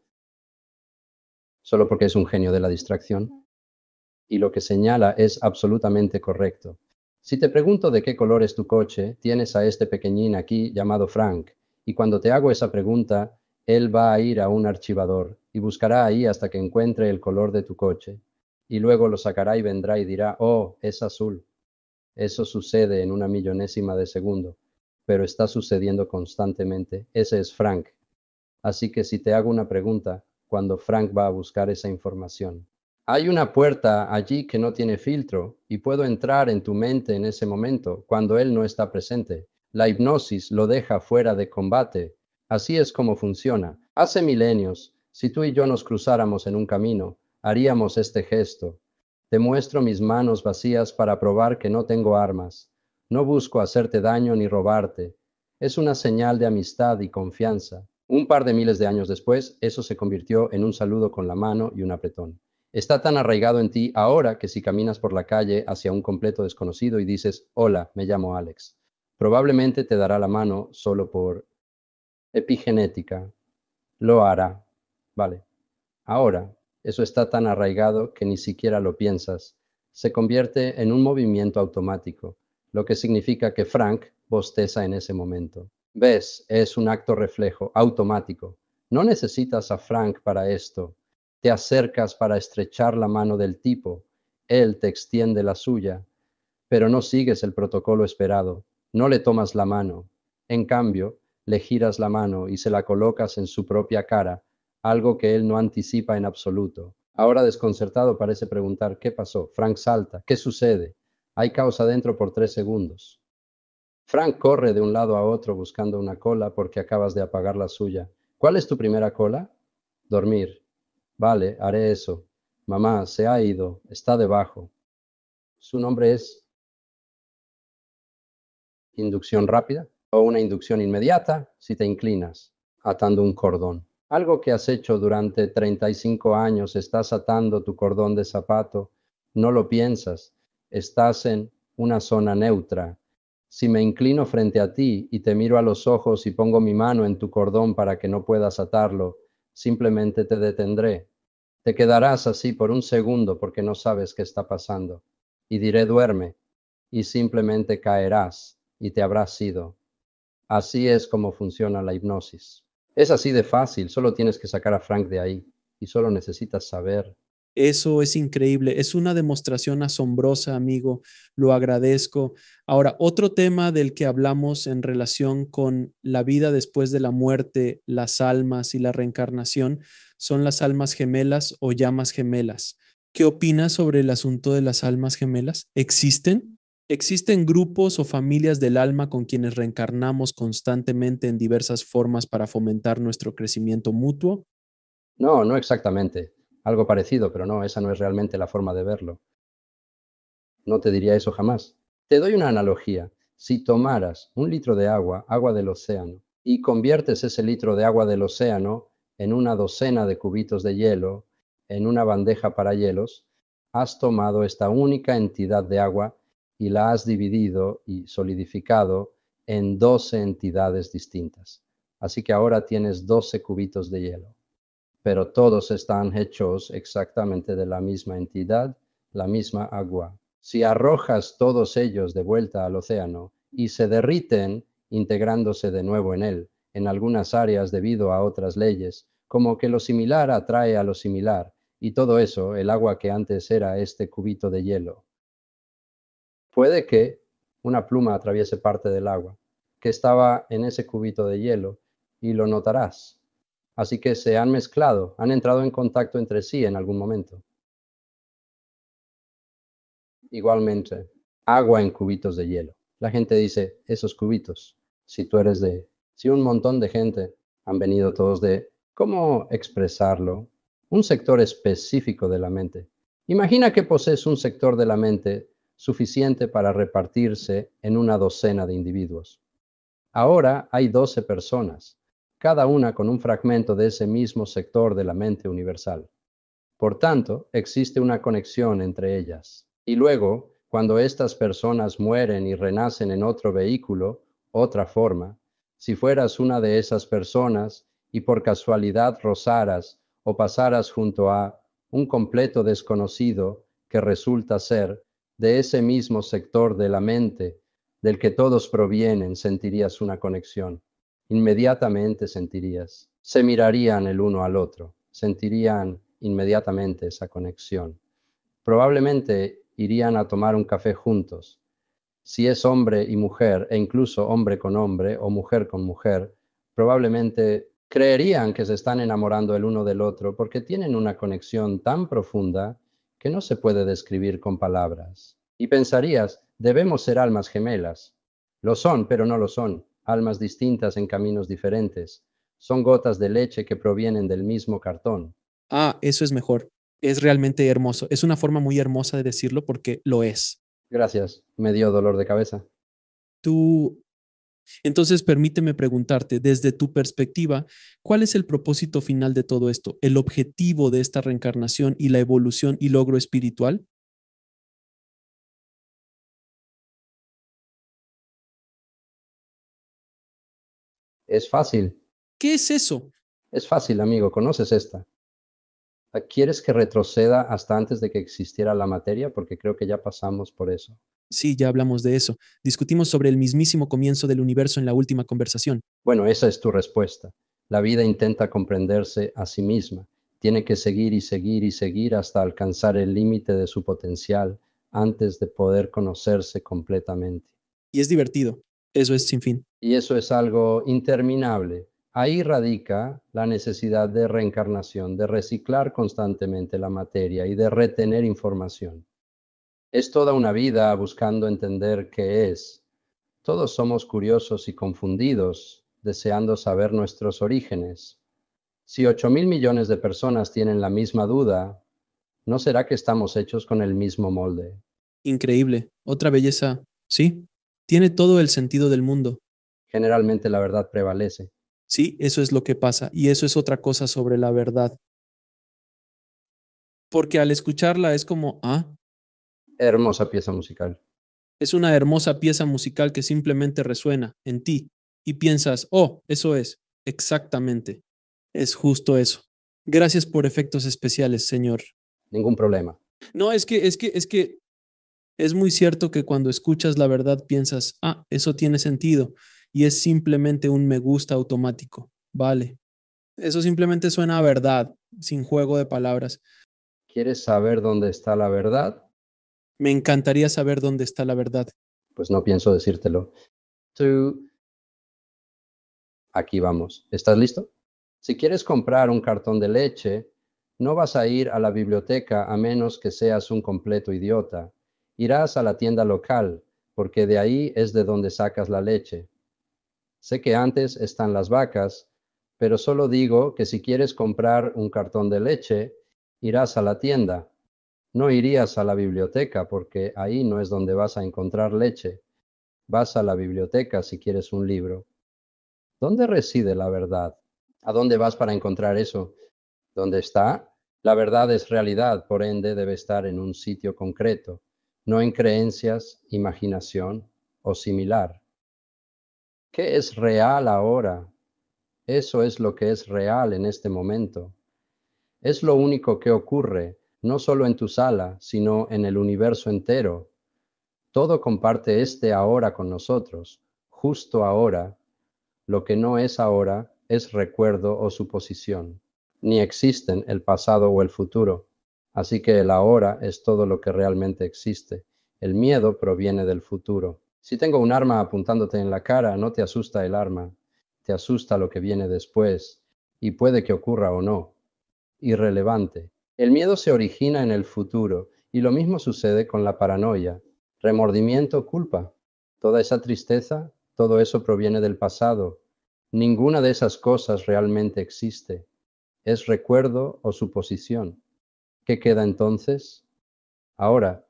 Solo porque es un genio de la distracción. Y lo que señala es absolutamente correcto. Si te pregunto de qué color es tu coche, tienes a este pequeñín aquí llamado Frank, y cuando te hago esa pregunta, él va a ir a un archivador y buscará ahí hasta que encuentre el color de tu coche, y luego lo sacará y vendrá y dirá, oh, es azul. Eso sucede en una millonésima de segundo, pero está sucediendo constantemente. Ese es Frank. Así que si te hago una pregunta, cuando Frank va a buscar esa información. Hay una puerta allí que no tiene filtro y puedo entrar en tu mente en ese momento, cuando él no está presente. La hipnosis lo deja fuera de combate. Así es como funciona. Hace milenios, si tú y yo nos cruzáramos en un camino, haríamos este gesto. Te muestro mis manos vacías para probar que no tengo armas. No busco hacerte daño ni robarte. Es una señal de amistad y confianza. Un par de miles de años después, eso se convirtió en un saludo con la mano y un apretón. Está tan arraigado en ti ahora que si caminas por la calle hacia un completo desconocido y dices, hola, me llamo Alex, probablemente te dará la mano solo por epigenética. Lo hará. Vale. Ahora, eso está tan arraigado que ni siquiera lo piensas. Se convierte en un movimiento automático, lo que significa que Frank bosteza en ese momento. ¿Ves? Es un acto reflejo, automático. No necesitas a Frank para esto. Te acercas para estrechar la mano del tipo. Él te extiende la suya, pero no sigues el protocolo esperado. No le tomas la mano. En cambio, le giras la mano y se la colocas en su propia cara, algo que él no anticipa en absoluto. Ahora desconcertado parece preguntar, ¿qué pasó? Frank salta. ¿Qué sucede? Hay caos adentro por 3 segundos. Frank corre de un lado a otro buscando una cola porque acabas de apagar la suya. ¿Cuál es tu primera cola? Dormir. Vale, haré eso. Mamá, se ha ido. Está debajo. Su nombre es inducción rápida o una inducción inmediata si te inclinas, atando un cordón. Algo que has hecho durante 35 años, estás atando tu cordón de zapato, no lo piensas, estás en una zona neutra. Si me inclino frente a ti y te miro a los ojos y pongo mi mano en tu cordón para que no puedas atarlo, simplemente te detendré. Te quedarás así por un segundo porque no sabes qué está pasando. Y diré duerme, y simplemente caerás y te habrás ido. Así es como funciona la hipnosis. Es así de fácil, solo tienes que sacar a Frank de ahí y solo necesitas saber. Eso es increíble. Es una demostración asombrosa, amigo. Lo agradezco. Ahora, otro tema del que hablamos en relación con la vida después de la muerte, las almas y la reencarnación son las almas gemelas o llamas gemelas. ¿Qué opinas sobre el asunto de las almas gemelas? ¿Existen? ¿Existen grupos o familias del alma con quienes reencarnamos constantemente en diversas formas para fomentar nuestro crecimiento mutuo? No, no exactamente. Algo parecido, pero no, esa no es realmente la forma de verlo. No te diría eso jamás. Te doy una analogía. Si tomaras un litro de agua, agua del océano, y conviertes ese litro de agua del océano en una docena de cubitos de hielo, en una bandeja para hielos, has tomado esta única entidad de agua y la has dividido y solidificado en 12 entidades distintas. Así que ahora tienes 12 cubitos de hielo, pero todos están hechos exactamente de la misma entidad, la misma agua. Si arrojas todos ellos de vuelta al océano y se derriten, integrándose de nuevo en él, en algunas áreas debido a otras leyes, como que lo similar atrae a lo similar, y todo eso, el agua que antes era este cubito de hielo. Puede que una pluma atraviese parte del agua, que estaba en ese cubito de hielo y lo notarás. Así que se han mezclado, han entrado en contacto entre sí en algún momento. Igualmente, agua en cubitos de hielo. La gente dice, esos cubitos, si un montón de gente han venido todos de, ¿cómo expresarlo? Un sector específico de la mente. Imagina que posees un sector de la mente suficiente para repartirse en una docena de individuos. Ahora hay 12 personas, cada una con un fragmento de ese mismo sector de la mente universal. Por tanto, existe una conexión entre ellas. Y luego, cuando estas personas mueren y renacen en otro vehículo, otra forma, si fueras una de esas personas y por casualidad rozaras o pasaras junto a un completo desconocido que resulta ser de ese mismo sector de la mente del que todos provienen, sentirías una conexión. Inmediatamente sentirías. Se mirarían el uno al otro, sentirían inmediatamente esa conexión. Probablemente irían a tomar un café juntos. Si es hombre y mujer, e incluso hombre con hombre o mujer con mujer, probablemente creerían que se están enamorando el uno del otro porque tienen una conexión tan profunda que no se puede describir con palabras. Y pensarías, debemos ser almas gemelas. Lo son, pero no lo son. Almas distintas en caminos diferentes. Son gotas de leche que provienen del mismo cartón. Ah, eso es mejor. Es realmente hermoso. Es una forma muy hermosa de decirlo porque lo es. Gracias, me dio dolor de cabeza. Tú, entonces permíteme preguntarte, desde tu perspectiva, ¿cuál es el propósito final de todo esto? ¿El objetivo de esta reencarnación y la evolución y logro espiritual? Es fácil, ¿Qué es eso? es fácil, amigo, conoces esta. ¿Quieres que retroceda hasta antes de que existiera la materia? Porque creo que ya pasamos por eso. Sí, ya hablamos de eso. Discutimos sobre el mismísimo comienzo del universo en la última conversación. Bueno, esa es tu respuesta. La vida intenta comprenderse a sí misma. Tiene que seguir y seguir y seguir hasta alcanzar el límite de su potencial antes de poder conocerse completamente. Y es divertido. Eso es sin fin. Y eso es algo interminable. Ahí radica la necesidad de reencarnación, de reciclar constantemente la materia y de retener información. Es toda una vida buscando entender qué es. Todos somos curiosos y confundidos, deseando saber nuestros orígenes. Si 8.000 millones de personas tienen la misma duda, ¿no será que estamos hechos con el mismo molde? Increíble. Otra belleza. Sí. Tiene todo el sentido del mundo. Generalmente la verdad prevalece. Sí, eso es lo que pasa. Y eso es otra cosa sobre la verdad. Porque al escucharla es como, ah, Hermosa pieza musical. es una hermosa pieza musical que simplemente resuena en ti y piensas, oh, eso es, exactamente, es justo eso. Gracias por efectos especiales, señor. Ningún problema. No, es que es muy cierto que cuando escuchas la verdad piensas, ah, eso tiene sentido y es simplemente un me gusta automático. Vale. Eso simplemente suena a verdad, sin juego de palabras. ¿Quieres saber dónde está la verdad? Me encantaría saber dónde está la verdad. Pues no pienso decírtelo. Tú, aquí vamos. ¿Estás listo? Si quieres comprar un cartón de leche, no vas a ir a la biblioteca a menos que seas un completo idiota. Irás a la tienda local, porque de ahí es de donde sacas la leche. Sé que antes están las vacas, pero solo digo que si quieres comprar un cartón de leche, irás a la tienda. No irías a la biblioteca porque ahí no es donde vas a encontrar leche. Vas a la biblioteca si quieres un libro. ¿Dónde reside la verdad? ¿A dónde vas para encontrar eso? ¿Dónde está? La verdad es realidad, por ende debe estar en un sitio concreto, no en creencias, imaginación o similar. ¿Qué es real ahora? Eso es lo que es real en este momento. Es lo único que ocurre, no solo en tu sala, sino en el universo entero. Todo comparte este ahora con nosotros, justo ahora. Lo que no es ahora es recuerdo o suposición. Ni existen el pasado o el futuro. Así que el ahora es todo lo que realmente existe. El miedo proviene del futuro. Si tengo un arma apuntándote en la cara, no te asusta el arma, te asusta lo que viene después, y puede que ocurra o no. Irrelevante. El miedo se origina en el futuro, y lo mismo sucede con la paranoia. Remordimiento, culpa. Toda esa tristeza, todo eso proviene del pasado. Ninguna de esas cosas realmente existe. Es recuerdo o suposición. ¿Qué queda entonces? Ahora,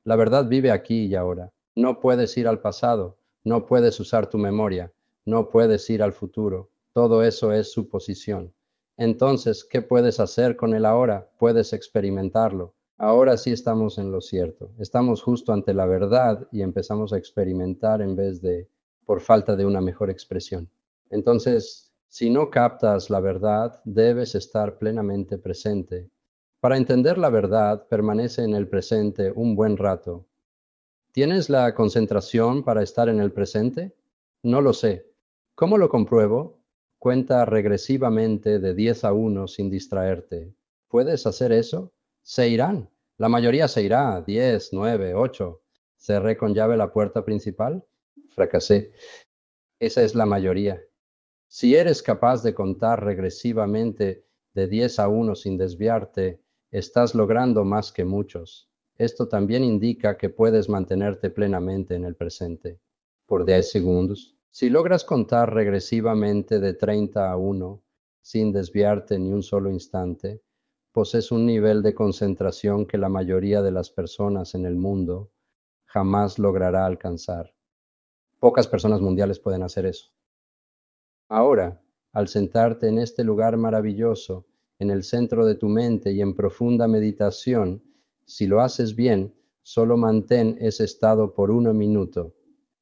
la verdad vive aquí y ahora. No puedes ir al pasado, no puedes usar tu memoria, no puedes ir al futuro. Todo eso es suposición. Entonces, ¿qué puedes hacer con el ahora? Puedes experimentarlo. Ahora sí estamos en lo cierto. Estamos justo ante la verdad y empezamos a experimentar en vez de por falta de una mejor expresión. Entonces, si no captas la verdad, debes estar plenamente presente. Para entender la verdad, permanece en el presente un buen rato. ¿Tienes la concentración para estar en el presente? No lo sé. ¿Cómo lo compruebo? Cuenta regresivamente de 10 a 1 sin distraerte. ¿Puedes hacer eso? Se irán. La mayoría se irá. 10, 9, 8. ¿Cerré con llave la puerta principal? Fracasé. Esa es la mayoría. Si eres capaz de contar regresivamente de 10 a 1 sin desviarte, estás logrando más que muchos. Esto también indica que puedes mantenerte plenamente en el presente por 10 segundos. Si logras contar regresivamente de 30 a 1 sin desviarte ni un solo instante, posees un nivel de concentración que la mayoría de las personas en el mundo jamás logrará alcanzar. Pocas personas mundiales pueden hacer eso. Ahora, al sentarte en este lugar maravilloso, en el centro de tu mente y en profunda meditación, si lo haces bien, solo mantén ese estado por 1 minuto.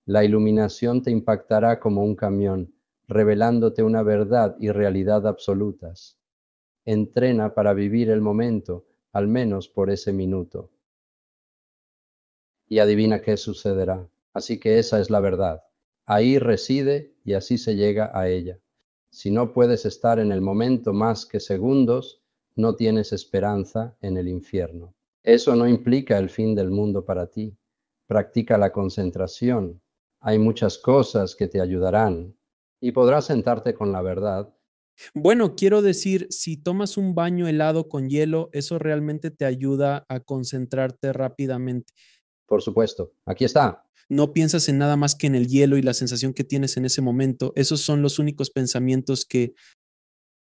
La iluminación te impactará como un camión, revelándote una verdad y realidad absolutas. Entrena para vivir el momento, al menos por ese minuto. Y adivina qué sucederá. Así que esa es la verdad. Ahí reside y así se llega a ella. Si no puedes estar en el momento más que segundos, no tienes esperanza en el infierno. Eso no implica el fin del mundo para ti. Practica la concentración. Hay muchas cosas que te ayudarán y podrás sentarte con la verdad. Bueno, quiero decir, si tomas un baño helado con hielo, eso realmente te ayuda a concentrarte rápidamente. Por supuesto, aquí está. No piensas en nada más que en el hielo y la sensación que tienes en ese momento. Esos son los únicos pensamientos que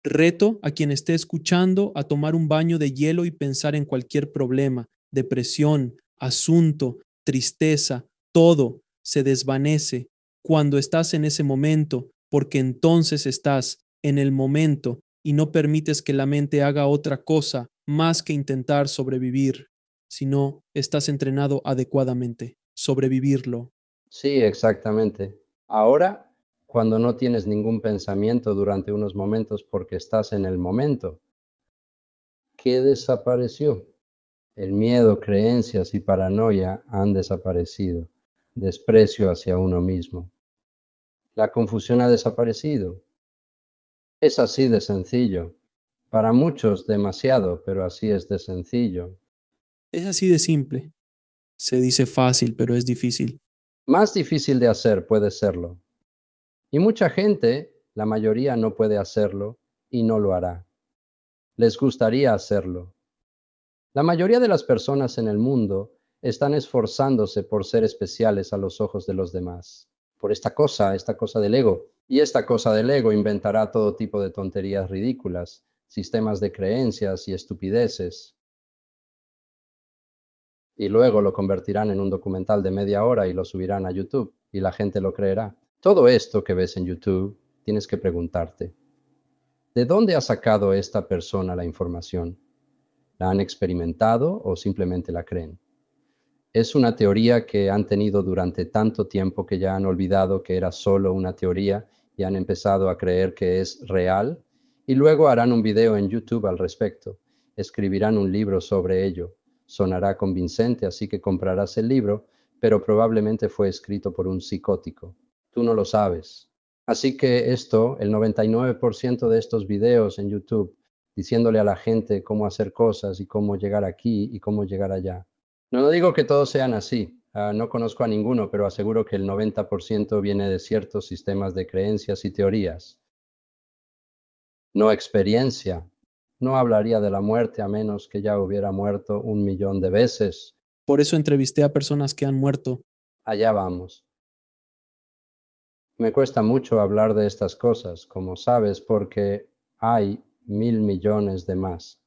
reto a quien esté escuchando a tomar un baño de hielo y pensar en cualquier problema, depresión, asunto, tristeza, todo se desvanece cuando estás en ese momento, porque entonces estás en el momento y no permites que la mente haga otra cosa más que intentar sobrevivir, sino estás entrenado adecuadamente, sobrevivirlo. Sí, exactamente. Ahora, cuando no tienes ningún pensamiento durante unos momentos porque estás en el momento, ¿qué desapareció? El miedo, creencias y paranoia han desaparecido. Desprecio hacia uno mismo. La confusión ha desaparecido. Es así de sencillo. Para muchos demasiado, pero así es de sencillo. Es así de simple. Se dice fácil, pero es difícil. Más difícil de hacer puede serlo. Y mucha gente, la mayoría no puede hacerlo y no lo hará. Les gustaría hacerlo. La mayoría de las personas en el mundo están esforzándose por ser especiales a los ojos de los demás, por esta cosa del ego. Y esta cosa del ego inventará todo tipo de tonterías ridículas, sistemas de creencias y estupideces. Y luego lo convertirán en un documental de media hora y lo subirán a YouTube y la gente lo creerá. Todo esto que ves en YouTube, tienes que preguntarte, ¿de dónde ha sacado esta persona la información? ¿La han experimentado o simplemente la creen? Es una teoría que han tenido durante tanto tiempo que ya han olvidado que era solo una teoría y han empezado a creer que es real y luego harán un video en YouTube al respecto. Escribirán un libro sobre ello. Sonará convincente, así que comprarás el libro, pero probablemente fue escrito por un psicótico. Tú no lo sabes. Así que esto, el 99% de estos videos en YouTube, diciéndole a la gente cómo hacer cosas y cómo llegar aquí y cómo llegar allá. No digo que todos sean así. No conozco a ninguno, pero aseguro que el 90% viene de ciertos sistemas de creencias y teorías. No experiencia. No hablaría de la muerte a menos que ya hubiera muerto 1 millón de veces. Por eso entrevisté a personas que han muerto. Allá vamos. Me cuesta mucho hablar de estas cosas, como sabes, porque hay 1.000 millones de más.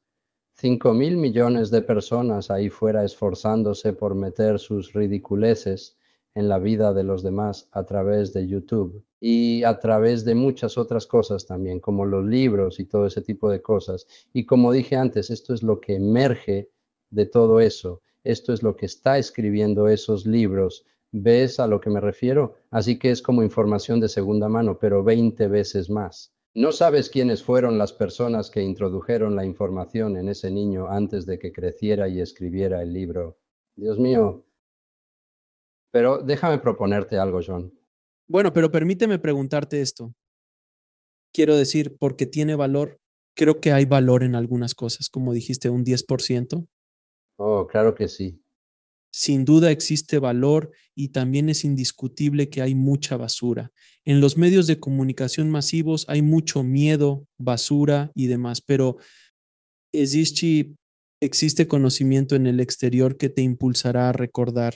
5.000 millones de personas ahí fuera esforzándose por meter sus ridiculeces en la vida de los demás a través de YouTube y a través de muchas otras cosas también, como los libros y todo ese tipo de cosas. Y como dije antes, esto es lo que emerge de todo eso. Esto es lo que está escribiendo esos libros. ¿Ves a lo que me refiero? Así que es como información de segunda mano, pero 20 veces más. No sabes quiénes fueron las personas que introdujeron la información en ese niño antes de que creciera y escribiera el libro. Dios mío. Pero déjame proponerte algo, John. Bueno, pero permíteme preguntarte esto. Quiero decir, porque tiene valor, creo que hay valor en algunas cosas, como dijiste, un 10%. Oh, claro que sí. Sin duda existe valor y también es indiscutible que hay mucha basura. En los medios de comunicación masivos hay mucho miedo, basura y demás, pero existe, existe conocimiento en el exterior que te impulsará a recordar.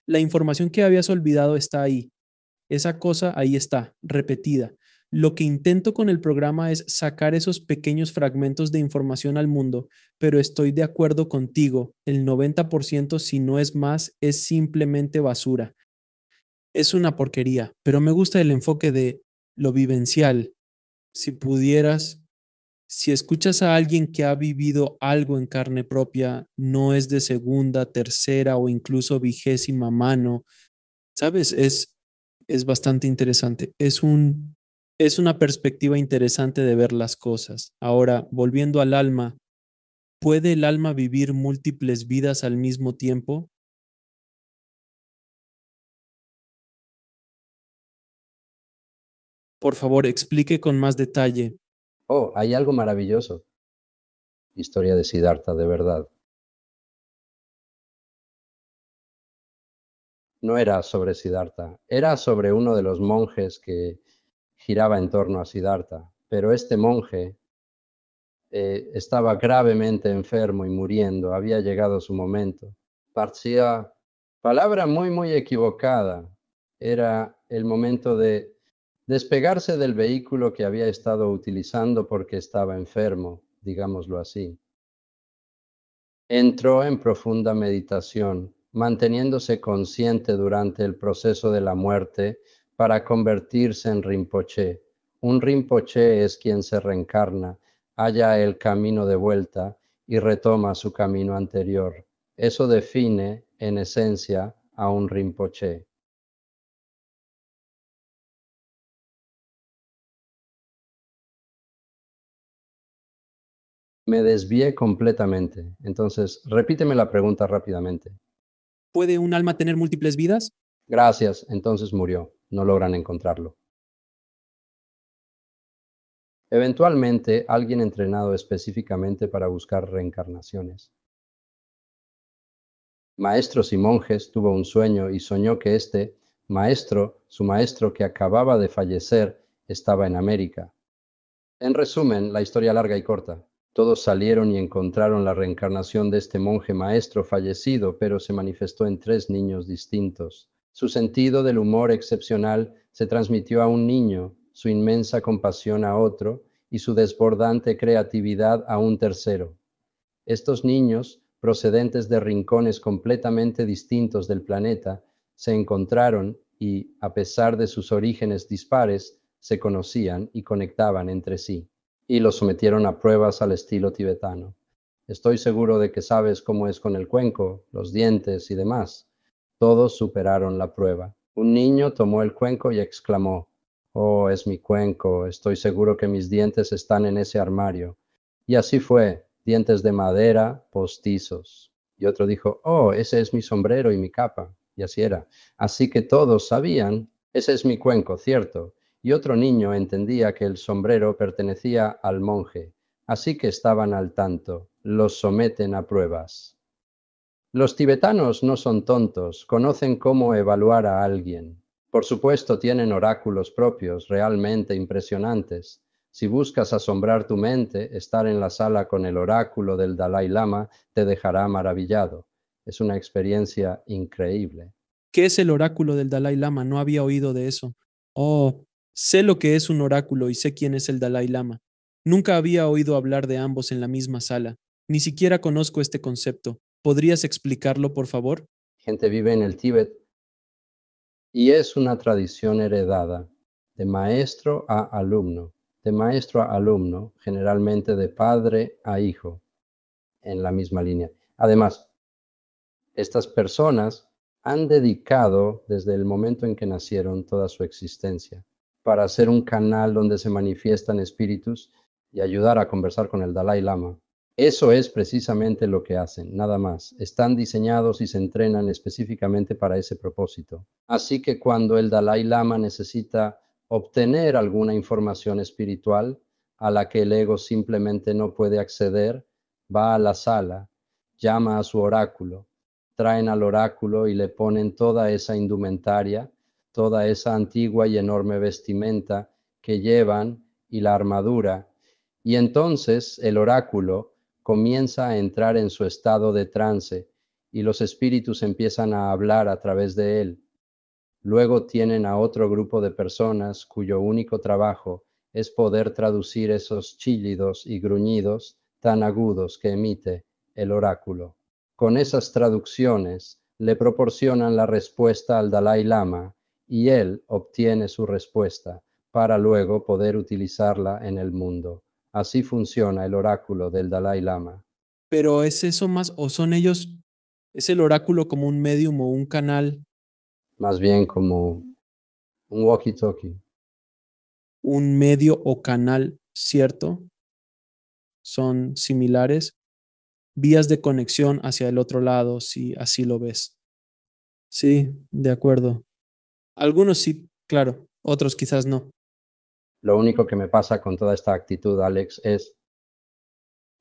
La información que habías olvidado está ahí. Esa cosa ahí está, repetida. Lo que intento con el programa es sacar esos pequeños fragmentos de información al mundo, pero estoy de acuerdo contigo, el 90%, si no es más, es simplemente basura. Es una porquería, pero me gusta el enfoque de lo vivencial. Si pudieras, si escuchas a alguien que ha vivido algo en carne propia, no es de segunda, tercera o incluso 20ª mano, ¿sabes? Es bastante interesante. Es una perspectiva interesante de ver las cosas. Ahora, volviendo al alma, ¿puede el alma vivir múltiples vidas al mismo tiempo? Por favor, explique con más detalle. Oh, hay algo maravilloso. Historia de Siddhartha, de verdad. No era sobre Siddhartha, era sobre uno de los monjes que giraba en torno a Siddhartha. Pero este monje estaba gravemente enfermo y muriendo, había llegado su momento. Parecía, palabra muy equivocada, era el momento de despegarse del vehículo que había estado utilizando porque estaba enfermo, digámoslo así. Entró en profunda meditación, manteniéndose consciente durante el proceso de la muerte para convertirse en Rinpoché. Un Rinpoché es quien se reencarna, halla el camino de vuelta y retoma su camino anterior. Eso define, en esencia, a un Rinpoché. Me desvié completamente. Entonces, repíteme la pregunta rápidamente. ¿Puede un alma tener múltiples vidas? Gracias, entonces murió. No logran encontrarlo. Eventualmente, alguien entrenado específicamente para buscar reencarnaciones. Maestros y monjes tuvo un sueño y soñó que este maestro, su maestro que acababa de fallecer, estaba en América. En resumen, la historia larga y corta. Todos salieron y encontraron la reencarnación de este monje maestro fallecido, pero se manifestó en 3 niños distintos. Su sentido del humor excepcional se transmitió a un niño, su inmensa compasión a otro y su desbordante creatividad a un tercero. Estos niños, procedentes de rincones completamente distintos del planeta, se encontraron y, a pesar de sus orígenes dispares, se conocían y conectaban entre sí, y los sometieron a pruebas al estilo tibetano. Estoy seguro de que sabes cómo es con el cuenco, los dientes y demás. Todos superaron la prueba. Un niño tomó el cuenco y exclamó: «Oh, es mi cuenco, estoy seguro que mis dientes están en ese armario». Y así fue, dientes de madera, postizos. Y otro dijo: «Oh, ese es mi sombrero y mi capa». Y así era. Así que todos sabían: «Ese es mi cuenco, cierto». Y otro niño entendía que el sombrero pertenecía al monje. Así que estaban al tanto. Los someten a pruebas. Los tibetanos no son tontos, conocen cómo evaluar a alguien. Por supuesto, tienen oráculos propios, realmente impresionantes. Si buscas asombrar tu mente, estar en la sala con el oráculo del Dalai Lama te dejará maravillado. Es una experiencia increíble. ¿Qué es el oráculo del Dalai Lama? No había oído de eso. Oh, sé lo que es un oráculo y sé quién es el Dalai Lama. Nunca había oído hablar de ambos en la misma sala. Ni siquiera conozco este concepto. ¿Podrías explicarlo, por favor? Gente vive en el Tíbet y es una tradición heredada de maestro a alumno, generalmente de padre a hijo, en la misma línea. Además, estas personas han dedicado desde el momento en que nacieron toda su existencia para ser un canal donde se manifiestan espíritus y ayudar a conversar con el Dalai Lama. Eso es precisamente lo que hacen, nada más. Están diseñados y se entrenan específicamente para ese propósito. Así que cuando el Dalai Lama necesita obtener alguna información espiritual a la que el ego simplemente no puede acceder, va a la sala, llama a su oráculo, traen al oráculo y le ponen toda esa indumentaria, toda esa antigua y enorme vestimenta que llevan y la armadura. Y entonces el oráculo comienza a entrar en su estado de trance y los espíritus empiezan a hablar a través de él. Luego tienen a otro grupo de personas cuyo único trabajo es poder traducir esos chillidos y gruñidos tan agudos que emite el oráculo. Con esas traducciones le proporcionan la respuesta al Dalai Lama y él obtiene su respuesta para luego poder utilizarla en el mundo. Así funciona el oráculo del Dalai Lama. Pero ¿es eso más o son ellos, es el oráculo como un medium o un canal, Más bien como un walkie-talkie. un medio o canal, cierto? Son similares, vías de conexión hacia el otro lado, si así lo ves. Sí, de acuerdo. Algunos sí, claro, otros quizás no. Lo único que me pasa con toda esta actitud, Alex, es,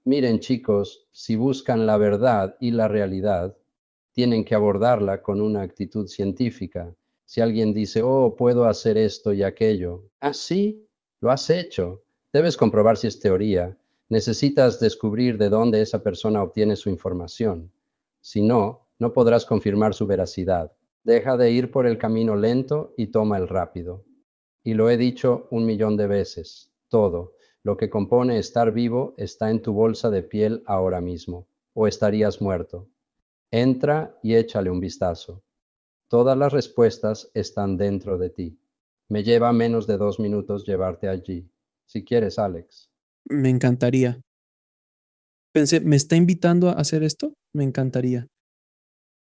miren chicos, si buscan la verdad y la realidad, tienen que abordarla con una actitud científica. Si alguien dice, oh, puedo hacer esto y aquello, ah, sí, lo has hecho. Debes comprobar si es teoría. Necesitas descubrir de dónde esa persona obtiene su información. Si no, no podrás confirmar su veracidad. Deja de ir por el camino lento y toma el rápido. Y lo he dicho 1 millón de veces, todo lo que compone estar vivo está en tu bolsa de piel ahora mismo, o estarías muerto. Entra y échale un vistazo. Todas las respuestas están dentro de ti. Me lleva menos de 2 minutos llevarte allí. Si quieres, Alex. Me encantaría. Pensé, ¿me está invitando a hacer esto? Me encantaría.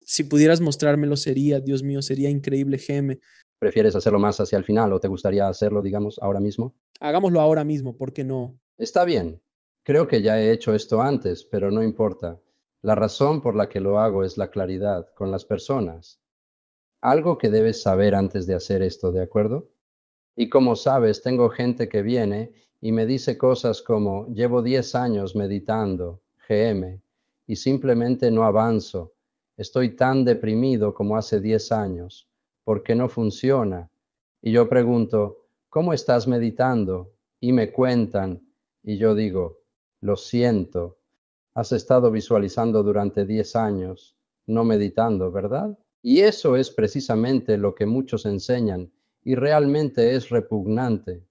Si pudieras mostrármelo sería, Dios mío, sería increíble, GM. ¿Prefieres hacerlo más hacia el final o te gustaría hacerlo, digamos, ahora mismo? Hagámoslo ahora mismo, ¿por qué no? Está bien. Creo que ya he hecho esto antes, pero no importa. La razón por la que lo hago es la claridad con las personas. Algo que debes saber antes de hacer esto, ¿de acuerdo? Y como sabes, tengo gente que viene y me dice cosas como, llevo 10 años meditando, GM, y simplemente no avanzo. Estoy tan deprimido como hace 10 años. ¿Por qué no funciona? Y yo pregunto, ¿cómo estás meditando? Y me cuentan, y yo digo, lo siento, has estado visualizando durante 10 años, no meditando, ¿verdad? Y eso es precisamente lo que muchos enseñan y realmente es repugnante.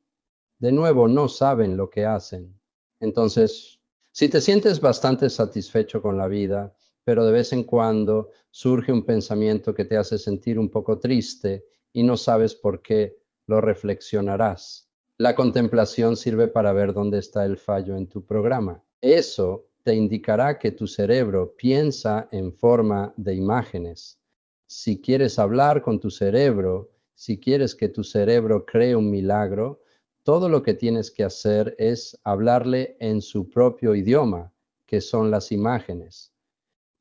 De nuevo, no saben lo que hacen. Entonces, si te sientes bastante satisfecho con la vida, pero de vez en cuando surge un pensamiento que te hace sentir un poco triste y no sabes por qué, lo reflexionarás. La contemplación sirve para ver dónde está el fallo en tu programa. Eso te indicará que tu cerebro piensa en forma de imágenes. Si quieres hablar con tu cerebro, si quieres que tu cerebro cree un milagro, todo lo que tienes que hacer es hablarle en su propio idioma, que son las imágenes,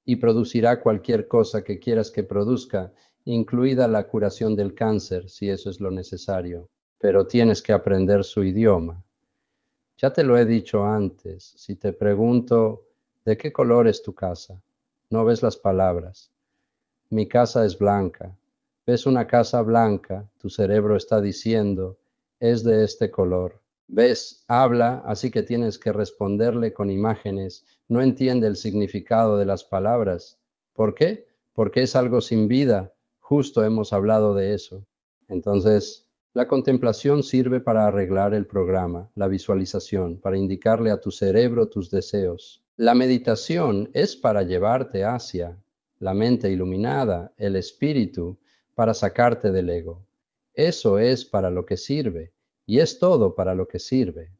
y producirá cualquier cosa que quieras que produzca, incluida la curación del cáncer, si eso es lo necesario. Pero tienes que aprender su idioma. Ya te lo he dicho antes, si te pregunto, ¿de qué color es tu casa? no ves las palabras. Mi casa es blanca. Ves una casa blanca, tu cerebro está diciendo, es de este color. Ves, habla, así que tienes que responderle con imágenes. No entiende el significado de las palabras. ¿Por qué? Porque es algo sin vida. Justo hemos hablado de eso. Entonces, la contemplación sirve para arreglar el programa, la visualización, para indicarle a tu cerebro tus deseos. La meditación es para llevarte hacia la mente iluminada, el espíritu, para sacarte del ego. Eso es para lo que sirve, y es todo para lo que sirve.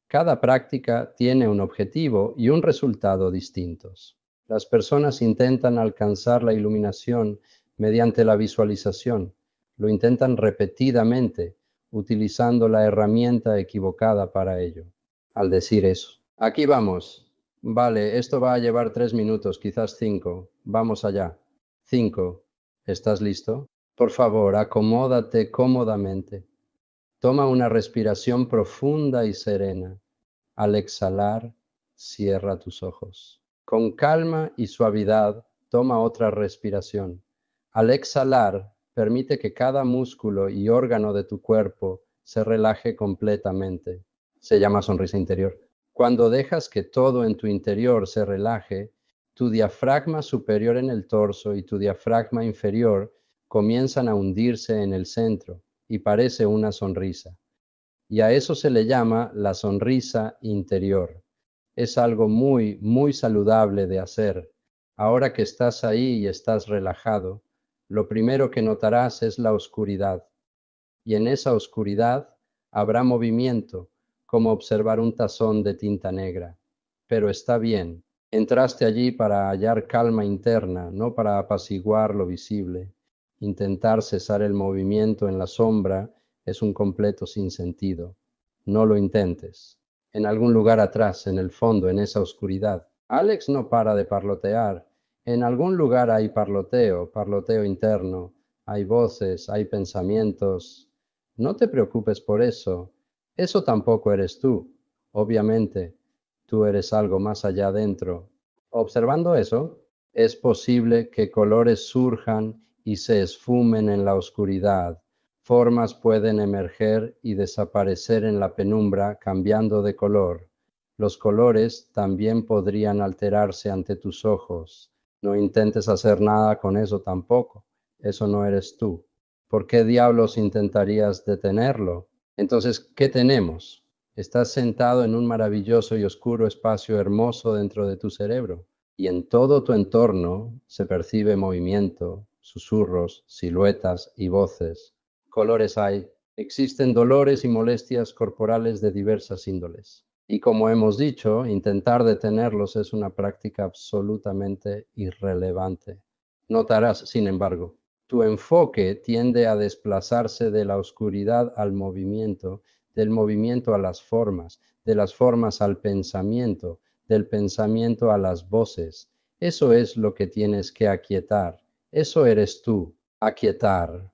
Cada práctica tiene un objetivo y un resultado distintos. Las personas intentan alcanzar la iluminación mediante la visualización. Lo intentan repetidamente, utilizando la herramienta equivocada para ello. Al decir eso, aquí vamos. Vale, esto va a llevar 3 minutos, quizás 5. Vamos allá. 5. ¿Estás listo? Por favor, acomódate cómodamente. Toma una respiración profunda y serena. Al exhalar, cierra tus ojos. Con calma y suavidad, toma otra respiración. Al exhalar, permite que cada músculo y órgano de tu cuerpo se relaje completamente. Se llama sonrisa interior. Cuando dejas que todo en tu interior se relaje, tu diafragma superior en el torso y tu diafragma inferior comienzan a hundirse en el centro y parece una sonrisa. Y a eso se le llama la sonrisa interior. Es algo muy, muy saludable de hacer. Ahora que estás ahí y estás relajado, lo primero que notarás es la oscuridad. Y en esa oscuridad habrá movimiento, como observar un tazón de tinta negra. Pero está bien. Entraste allí para hallar calma interna, no para apaciguar lo visible. Intentar cesar el movimiento en la sombra es un completo sinsentido. No lo intentes. En algún lugar atrás, en el fondo, en esa oscuridad. Alex no para de parlotear. En algún lugar hay parloteo, parloteo interno. Hay voces, hay pensamientos. No te preocupes por eso. Eso tampoco eres tú. Obviamente, tú eres algo más allá dentro. Observando eso, es posible que colores surjan y se esfumen en la oscuridad. Formas pueden emerger y desaparecer en la penumbra cambiando de color. Los colores también podrían alterarse ante tus ojos. No intentes hacer nada con eso tampoco. Eso no eres tú. ¿Por qué diablos intentarías detenerlo? Entonces, ¿qué tenemos? Estás sentado en un maravilloso y oscuro espacio hermoso dentro de tu cerebro, y en todo tu entorno se percibe movimiento, susurros, siluetas y voces. Colores hay. Existen dolores y molestias corporales de diversas índoles. Y como hemos dicho, intentar detenerlos es una práctica absolutamente irrelevante. Notarás, sin embargo, tu enfoque tiende a desplazarse de la oscuridad al movimiento, del movimiento a las formas, de las formas al pensamiento, del pensamiento a las voces. Eso es lo que tienes que aquietar. Eso eres tú, aquietar.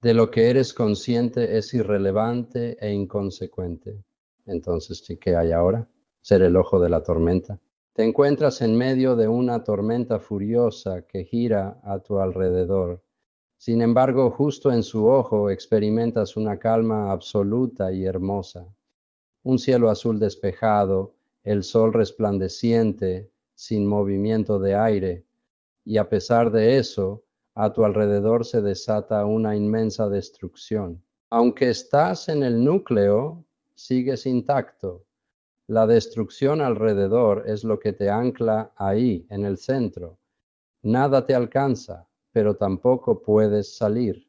De lo que eres consciente es irrelevante e inconsecuente. Entonces, ¿qué hay ahora? Ser el ojo de la tormenta. Te encuentras en medio de una tormenta furiosa que gira a tu alrededor. Sin embargo, justo en su ojo experimentas una calma absoluta y hermosa. Un cielo azul despejado, el sol resplandeciente, sin movimiento de aire, y a pesar de eso, a tu alrededor se desata una inmensa destrucción. Aunque estás en el núcleo, sigues intacto. La destrucción alrededor es lo que te ancla ahí, en el centro. Nada te alcanza, pero tampoco puedes salir.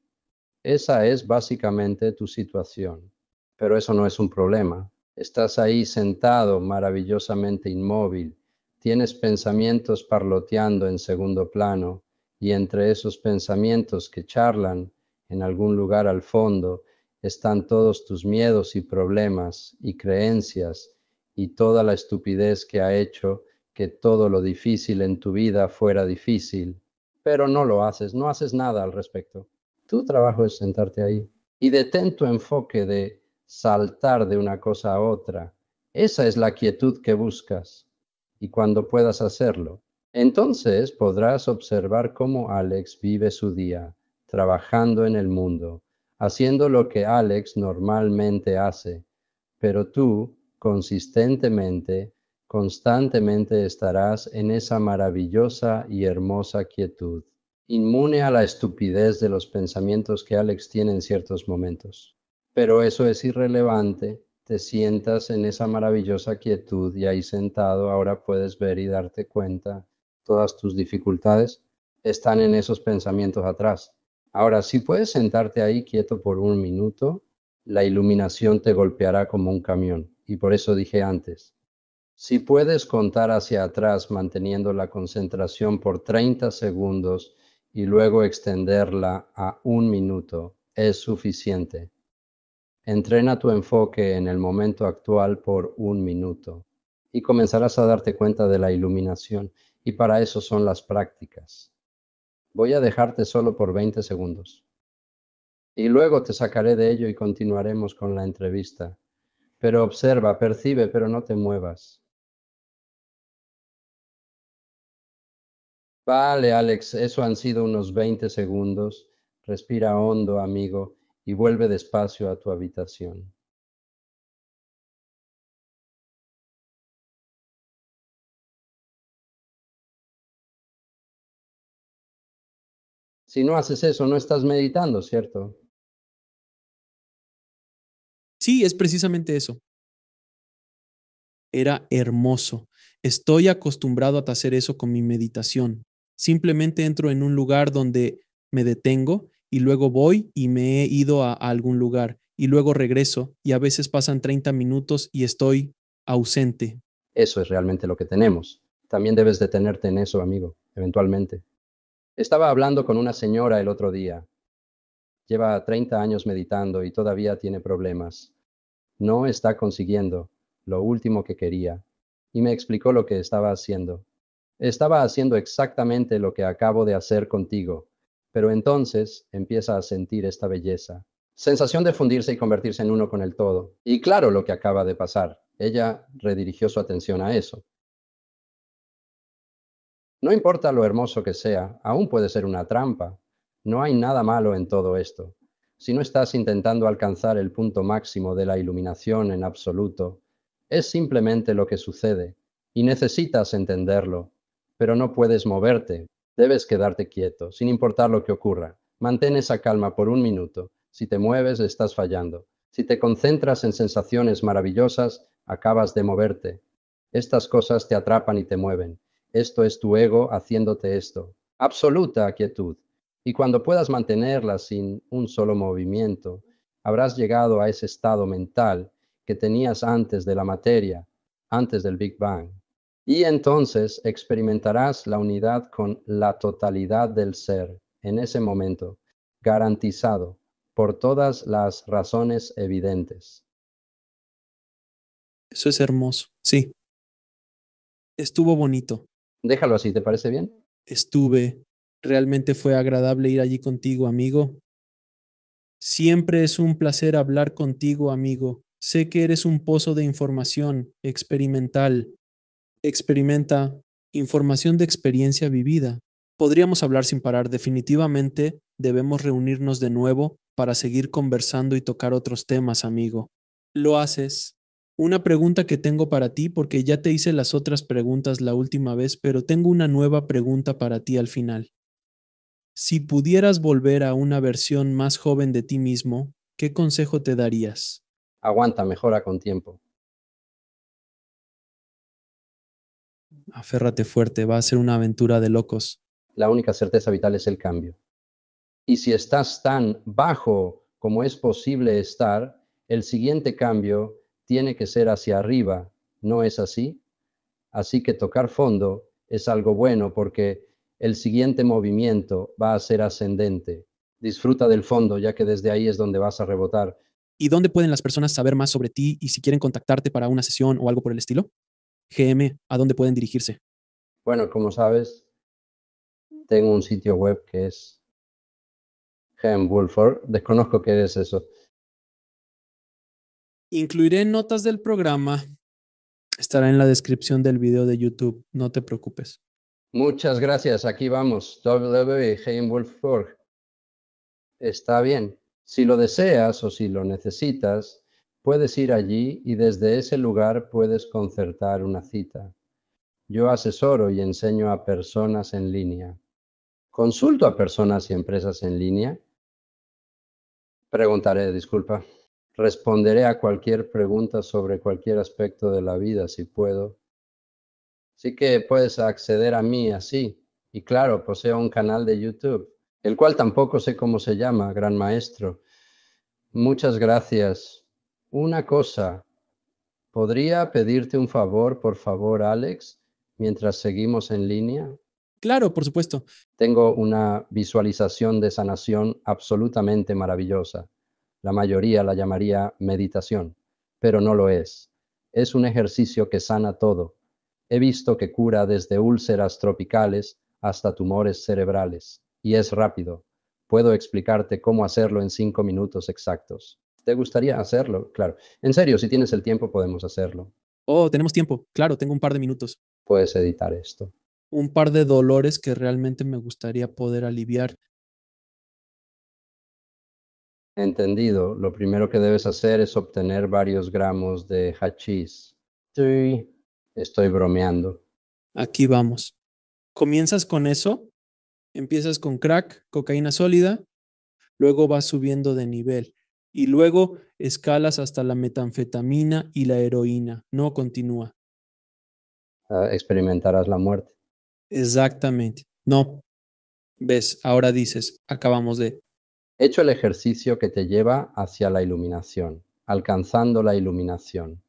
Esa es básicamente tu situación. Pero eso no es un problema. Estás ahí sentado, maravillosamente inmóvil. Tienes pensamientos parloteando en segundo plano, y entre esos pensamientos que charlan, en algún lugar al fondo, están todos tus miedos y problemas y creencias y toda la estupidez que ha hecho que todo lo difícil en tu vida fuera difícil. Pero no lo haces, no haces nada al respecto. Tu trabajo es sentarte ahí y detén tu enfoque de saltar de una cosa a otra. Esa es la quietud que buscas. Y cuando puedas hacerlo, Entonces podrás observar cómo Alex vive su día, trabajando en el mundo, haciendo lo que Alex normalmente hace, pero tú, consistentemente, constantemente estarás en esa maravillosa y hermosa quietud, inmune a la estupidez de los pensamientos que Alex tiene en ciertos momentos. Pero eso es irrelevante, te sientas en esa maravillosa quietud y ahí sentado ahora puedes ver y darte cuenta, todas tus dificultades están en esos pensamientos atrás. Ahora, si puedes sentarte ahí quieto por un minuto, la iluminación te golpeará como un camión. Y por eso dije antes, si puedes contar hacia atrás manteniendo la concentración por 30 segundos y luego extenderla a un minuto, es suficiente. Entrena tu enfoque en el momento actual por un minuto y comenzarás a darte cuenta de la iluminación. Y para eso son las prácticas. Voy a dejarte solo por 20 segundos. Y luego te sacaré de ello y continuaremos con la entrevista. Pero observa, percibe, pero no te muevas. Vale, Alex, eso han sido unos 20 segundos. Respira hondo, amigo, y vuelve despacio a tu habitación. Si no haces eso, no estás meditando, ¿cierto? Sí, es precisamente eso. Era hermoso. Estoy acostumbrado a hacer eso con mi meditación. Simplemente entro en un lugar donde me detengo y luego voy y me he ido a algún lugar y luego regreso y a veces pasan 30 minutos y estoy ausente. Eso es realmente lo que tenemos. También debes detenerte en eso, amigo, eventualmente. Estaba hablando con una señora el otro día. Lleva 30 años meditando y todavía tiene problemas. No está consiguiendo lo último que quería. Y me explicó lo que estaba haciendo. Estaba haciendo exactamente lo que acabo de hacer contigo, pero entonces empieza a sentir esta belleza. Sensación de fundirse y convertirse en uno con el todo. Y claro lo que acaba de pasar. Ella redirigió su atención a eso. No importa lo hermoso que sea, aún puede ser una trampa. No hay nada malo en todo esto. Si no estás intentando alcanzar el punto máximo de la iluminación en absoluto, es simplemente lo que sucede, y necesitas entenderlo, pero no puedes moverte. Debes quedarte quieto, sin importar lo que ocurra. Mantén esa calma por un minuto. Si te mueves, estás fallando. Si te concentras en sensaciones maravillosas, acabas de moverte. Estas cosas te atrapan y te mueven. Esto es tu ego haciéndote esto. Absoluta quietud. Y cuando puedas mantenerla sin un solo movimiento, habrás llegado a ese estado mental que tenías antes de la materia, antes del Big Bang. Y entonces experimentarás la unidad con la totalidad del ser en ese momento, garantizado por todas las razones evidentes. Eso es hermoso. Sí, estuvo bonito. Déjalo así, ¿te parece bien? Estuve. Realmente fue agradable ir allí contigo, amigo. Siempre es un placer hablar contigo, amigo. Sé que eres un pozo de información experimental. Experimenta información de experiencia vivida. Podríamos hablar sin parar. Definitivamente debemos reunirnos de nuevo para seguir conversando y tocar otros temas, amigo. ¿Lo haces? Una pregunta que tengo para ti, porque ya te hice las otras preguntas la última vez, pero tengo una nueva pregunta para ti al final. Si pudieras volver a una versión más joven de ti mismo, ¿qué consejo te darías? Aguanta, mejora con tiempo. Aférrate fuerte, va a ser una aventura de locos. La única certeza vital es el cambio. Y si estás tan bajo como es posible estar, el siguiente cambio tiene que ser hacia arriba, ¿no es así? Así que tocar fondo es algo bueno porque el siguiente movimiento va a ser ascendente. Disfruta del fondo, ya que desde ahí es donde vas a rebotar. ¿Y dónde pueden las personas saber más sobre ti y si quieren contactarte para una sesión o algo por el estilo? GM, ¿a dónde pueden dirigirse? Bueno, como sabes, tengo un sitio web que es Wolford. Desconozco qué es eso. Incluiré notas del programa. Estará en la descripción del video de YouTube, no te preocupes. Muchas gracias. Aquí vamos. W. Wolfsburg. Está bien. Si lo deseas o si lo necesitas, puedes ir allí y desde ese lugar puedes concertar una cita. Yo asesoro y enseño a personas en línea. ¿Consulto a personas y empresas en línea? Preguntaré, disculpa. Responderé a cualquier pregunta sobre cualquier aspecto de la vida si puedo. Así que puedes acceder a mí así. Y claro, poseo un canal de YouTube, el cual tampoco sé cómo se llama, gran maestro. Muchas gracias. Una cosa, ¿podría pedirte un favor, por favor, Alex, mientras seguimos en línea? Claro, por supuesto. Tengo una visualización de sanación absolutamente maravillosa. La mayoría la llamaría meditación, pero no lo es. Es un ejercicio que sana todo. He visto que cura desde úlceras tropicales hasta tumores cerebrales. Y es rápido. Puedo explicarte cómo hacerlo en 5 minutos exactos. ¿Te gustaría hacerlo? Claro. En serio, si tienes el tiempo, podemos hacerlo. Oh, tenemos tiempo. Claro, tengo un par de minutos. Puedes editar esto. Un par de dolores que realmente me gustaría poder aliviar. Entendido. Lo primero que debes hacer es obtener varios gramos de hachís. Sí. Estoy bromeando. Aquí vamos. Comienzas con eso, empiezas con crack, cocaína sólida, luego vas subiendo de nivel y luego escalas hasta la metanfetamina y la heroína. No continúa. Experimentarás la muerte. Exactamente. No. Ves, ahora dices, acabamos de. He hecho el ejercicio que te lleva hacia la iluminación, alcanzando la iluminación.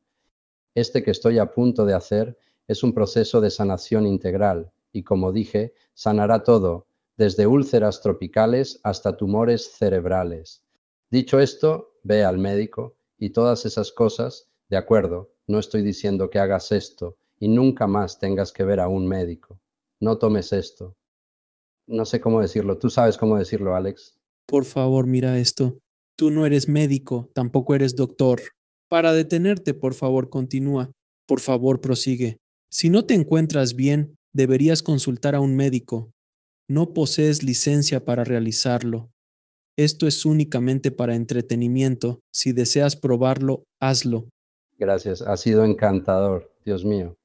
Este que estoy a punto de hacer es un proceso de sanación integral y, como dije, sanará todo, desde úlceras tropicales hasta tumores cerebrales. Dicho esto, ve al médico y todas esas cosas, de acuerdo, no estoy diciendo que hagas esto y nunca más tengas que ver a un médico. No tomes esto. No sé cómo decirlo. ¿Tú sabes cómo decirlo, Alex? Por favor, mira esto. Tú no eres médico, tampoco eres doctor. Para detenerte, por favor, continúa. Por favor, prosigue. Si no te encuentras bien, deberías consultar a un médico. No posees licencia para realizarlo. Esto es únicamente para entretenimiento. Si deseas probarlo, hazlo. Gracias. Ha sido encantador. Dios mío.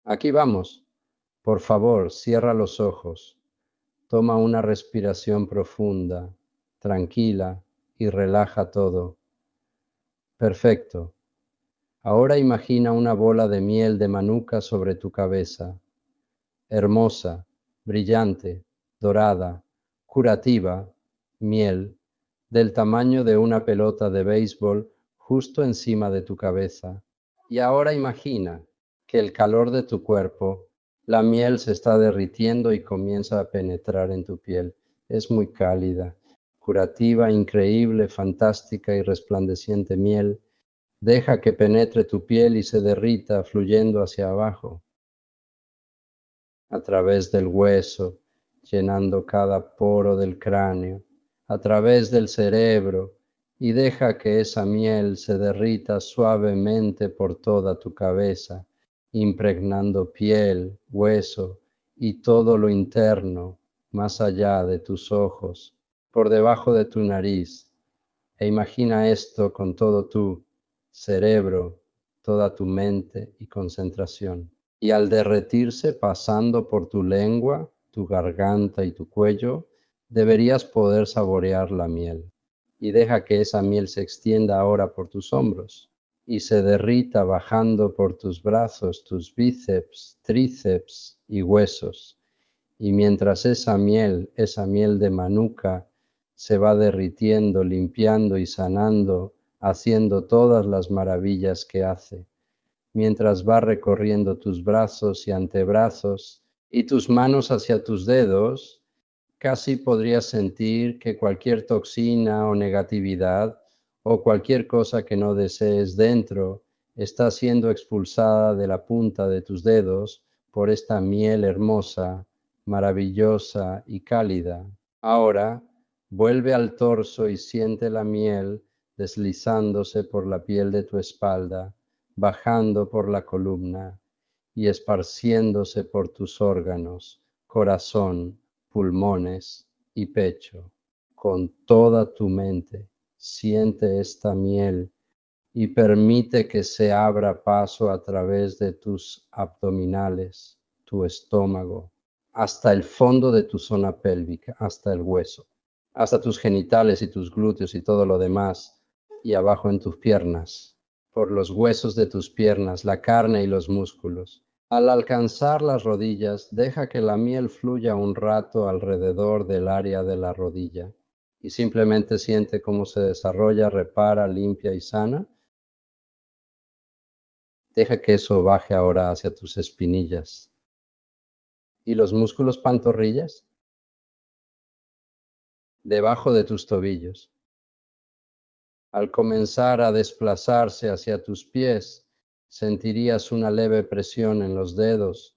Aquí vamos. Por favor, cierra los ojos. Toma una respiración profunda, tranquila y relaja todo. Perfecto. Ahora imagina una bola de miel de manuka sobre tu cabeza, hermosa, brillante, dorada, curativa, miel, del tamaño de una pelota de béisbol justo encima de tu cabeza. Y ahora imagina que el calor de tu cuerpo, la miel se está derritiendo y comienza a penetrar en tu piel. Es muy cálida, curativa, increíble, fantástica y resplandeciente miel. Deja que penetre tu piel y se derrita fluyendo hacia abajo, a través del hueso, llenando cada poro del cráneo, a través del cerebro, y deja que esa miel se derrita suavemente por toda tu cabeza, impregnando piel, hueso y todo lo interno, más allá de tus ojos, por debajo de tu nariz. E imagina esto con todo tu cerebro, toda tu mente y concentración. Y al derretirse pasando por tu lengua, tu garganta y tu cuello, deberías poder saborear la miel. Y deja que esa miel se extienda ahora por tus hombros y se derrita bajando por tus brazos, tus bíceps, tríceps y huesos. Y mientras esa miel de manuka, se va derritiendo, limpiando y sanando, haciendo todas las maravillas que hace, mientras va recorriendo tus brazos y antebrazos y tus manos hacia tus dedos, casi podrías sentir que cualquier toxina o negatividad o cualquier cosa que no desees dentro está siendo expulsada de la punta de tus dedos por esta miel hermosa, maravillosa y cálida. Ahora, vuelve al torso y siente la miel deslizándose por la piel de tu espalda, bajando por la columna y esparciéndose por tus órganos, corazón, pulmones y pecho. Con toda tu mente, siente esta miel y permite que se abra paso a través de tus abdominales, tu estómago, hasta el fondo de tu zona pélvica, hasta el hueso, hasta tus genitales y tus glúteos y todo lo demás, y abajo en tus piernas, por los huesos de tus piernas, la carne y los músculos. Al alcanzar las rodillas, deja que la miel fluya un rato alrededor del área de la rodilla y simplemente siente cómo se desarrolla, repara, limpia y sana. Deja que eso baje ahora hacia tus espinillas. ¿Y los músculos pantorrillas? Debajo de tus tobillos. Al comenzar a desplazarse hacia tus pies, sentirías una leve presión en los dedos,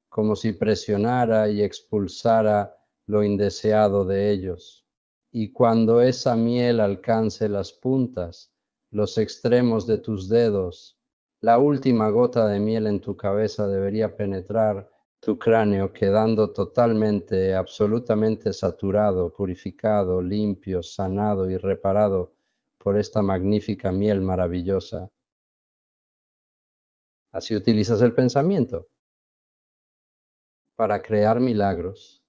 como si presionara y expulsara lo indeseado de ellos. Y cuando esa miel alcance las puntas, los extremos de tus dedos, la última gota de miel en tu cabeza debería penetrar tu cráneo, quedando totalmente, absolutamente saturado, purificado, limpio, sanado y reparado por esta magnífica miel maravillosa. Así utilizas el pensamiento para crear milagros.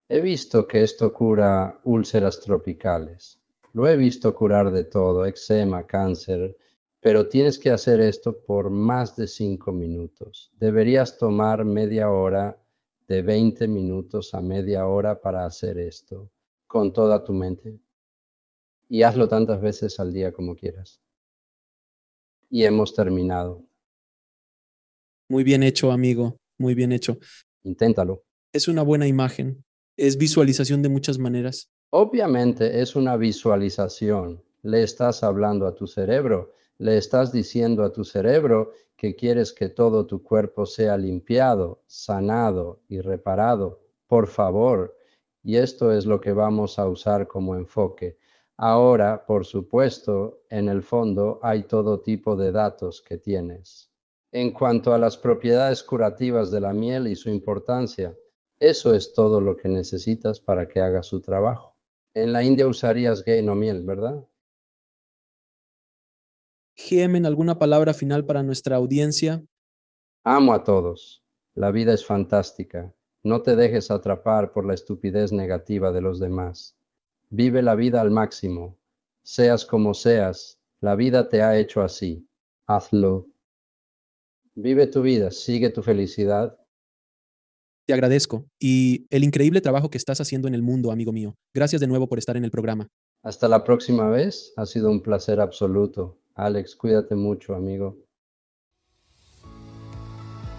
He visto que esto cura úlceras tropicales. Lo he visto curar de todo, eczema, cáncer, pero tienes que hacer esto por más de 5 minutos. Deberías tomar media hora, de 20 minutos a media hora para hacer esto, con toda tu mente. Y hazlo tantas veces al día como quieras. Y hemos terminado. Muy bien hecho, amigo. Muy bien hecho. Inténtalo. Es una buena imagen. Es visualización de muchas maneras. Obviamente es una visualización. Le estás hablando a tu cerebro, le estás diciendo a tu cerebro que quieres que todo tu cuerpo sea limpiado, sanado y reparado. Por favor. Y esto es lo que vamos a usar como enfoque. Ahora, por supuesto, en el fondo hay todo tipo de datos que tienes. En cuanto a las propiedades curativas de la miel y su importancia, eso es todo lo que necesitas para que haga su trabajo. En la India usarías ghee, no miel, ¿verdad? Gemen, ¿alguna palabra final para nuestra audiencia? Amo a todos. La vida es fantástica. No te dejes atrapar por la estupidez negativa de los demás. Vive la vida al máximo. Seas como seas, la vida te ha hecho así. Hazlo. Vive tu vida, sigue tu felicidad. Te agradezco y el increíble trabajo que estás haciendo en el mundo, amigo mío. Gracias de nuevo por estar en el programa. Hasta la próxima vez. Ha sido un placer absoluto. Alex, cuídate mucho, amigo.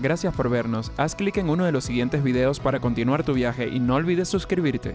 Gracias por vernos. Haz clic en uno de los siguientes videos para continuar tu viaje y no olvides suscribirte.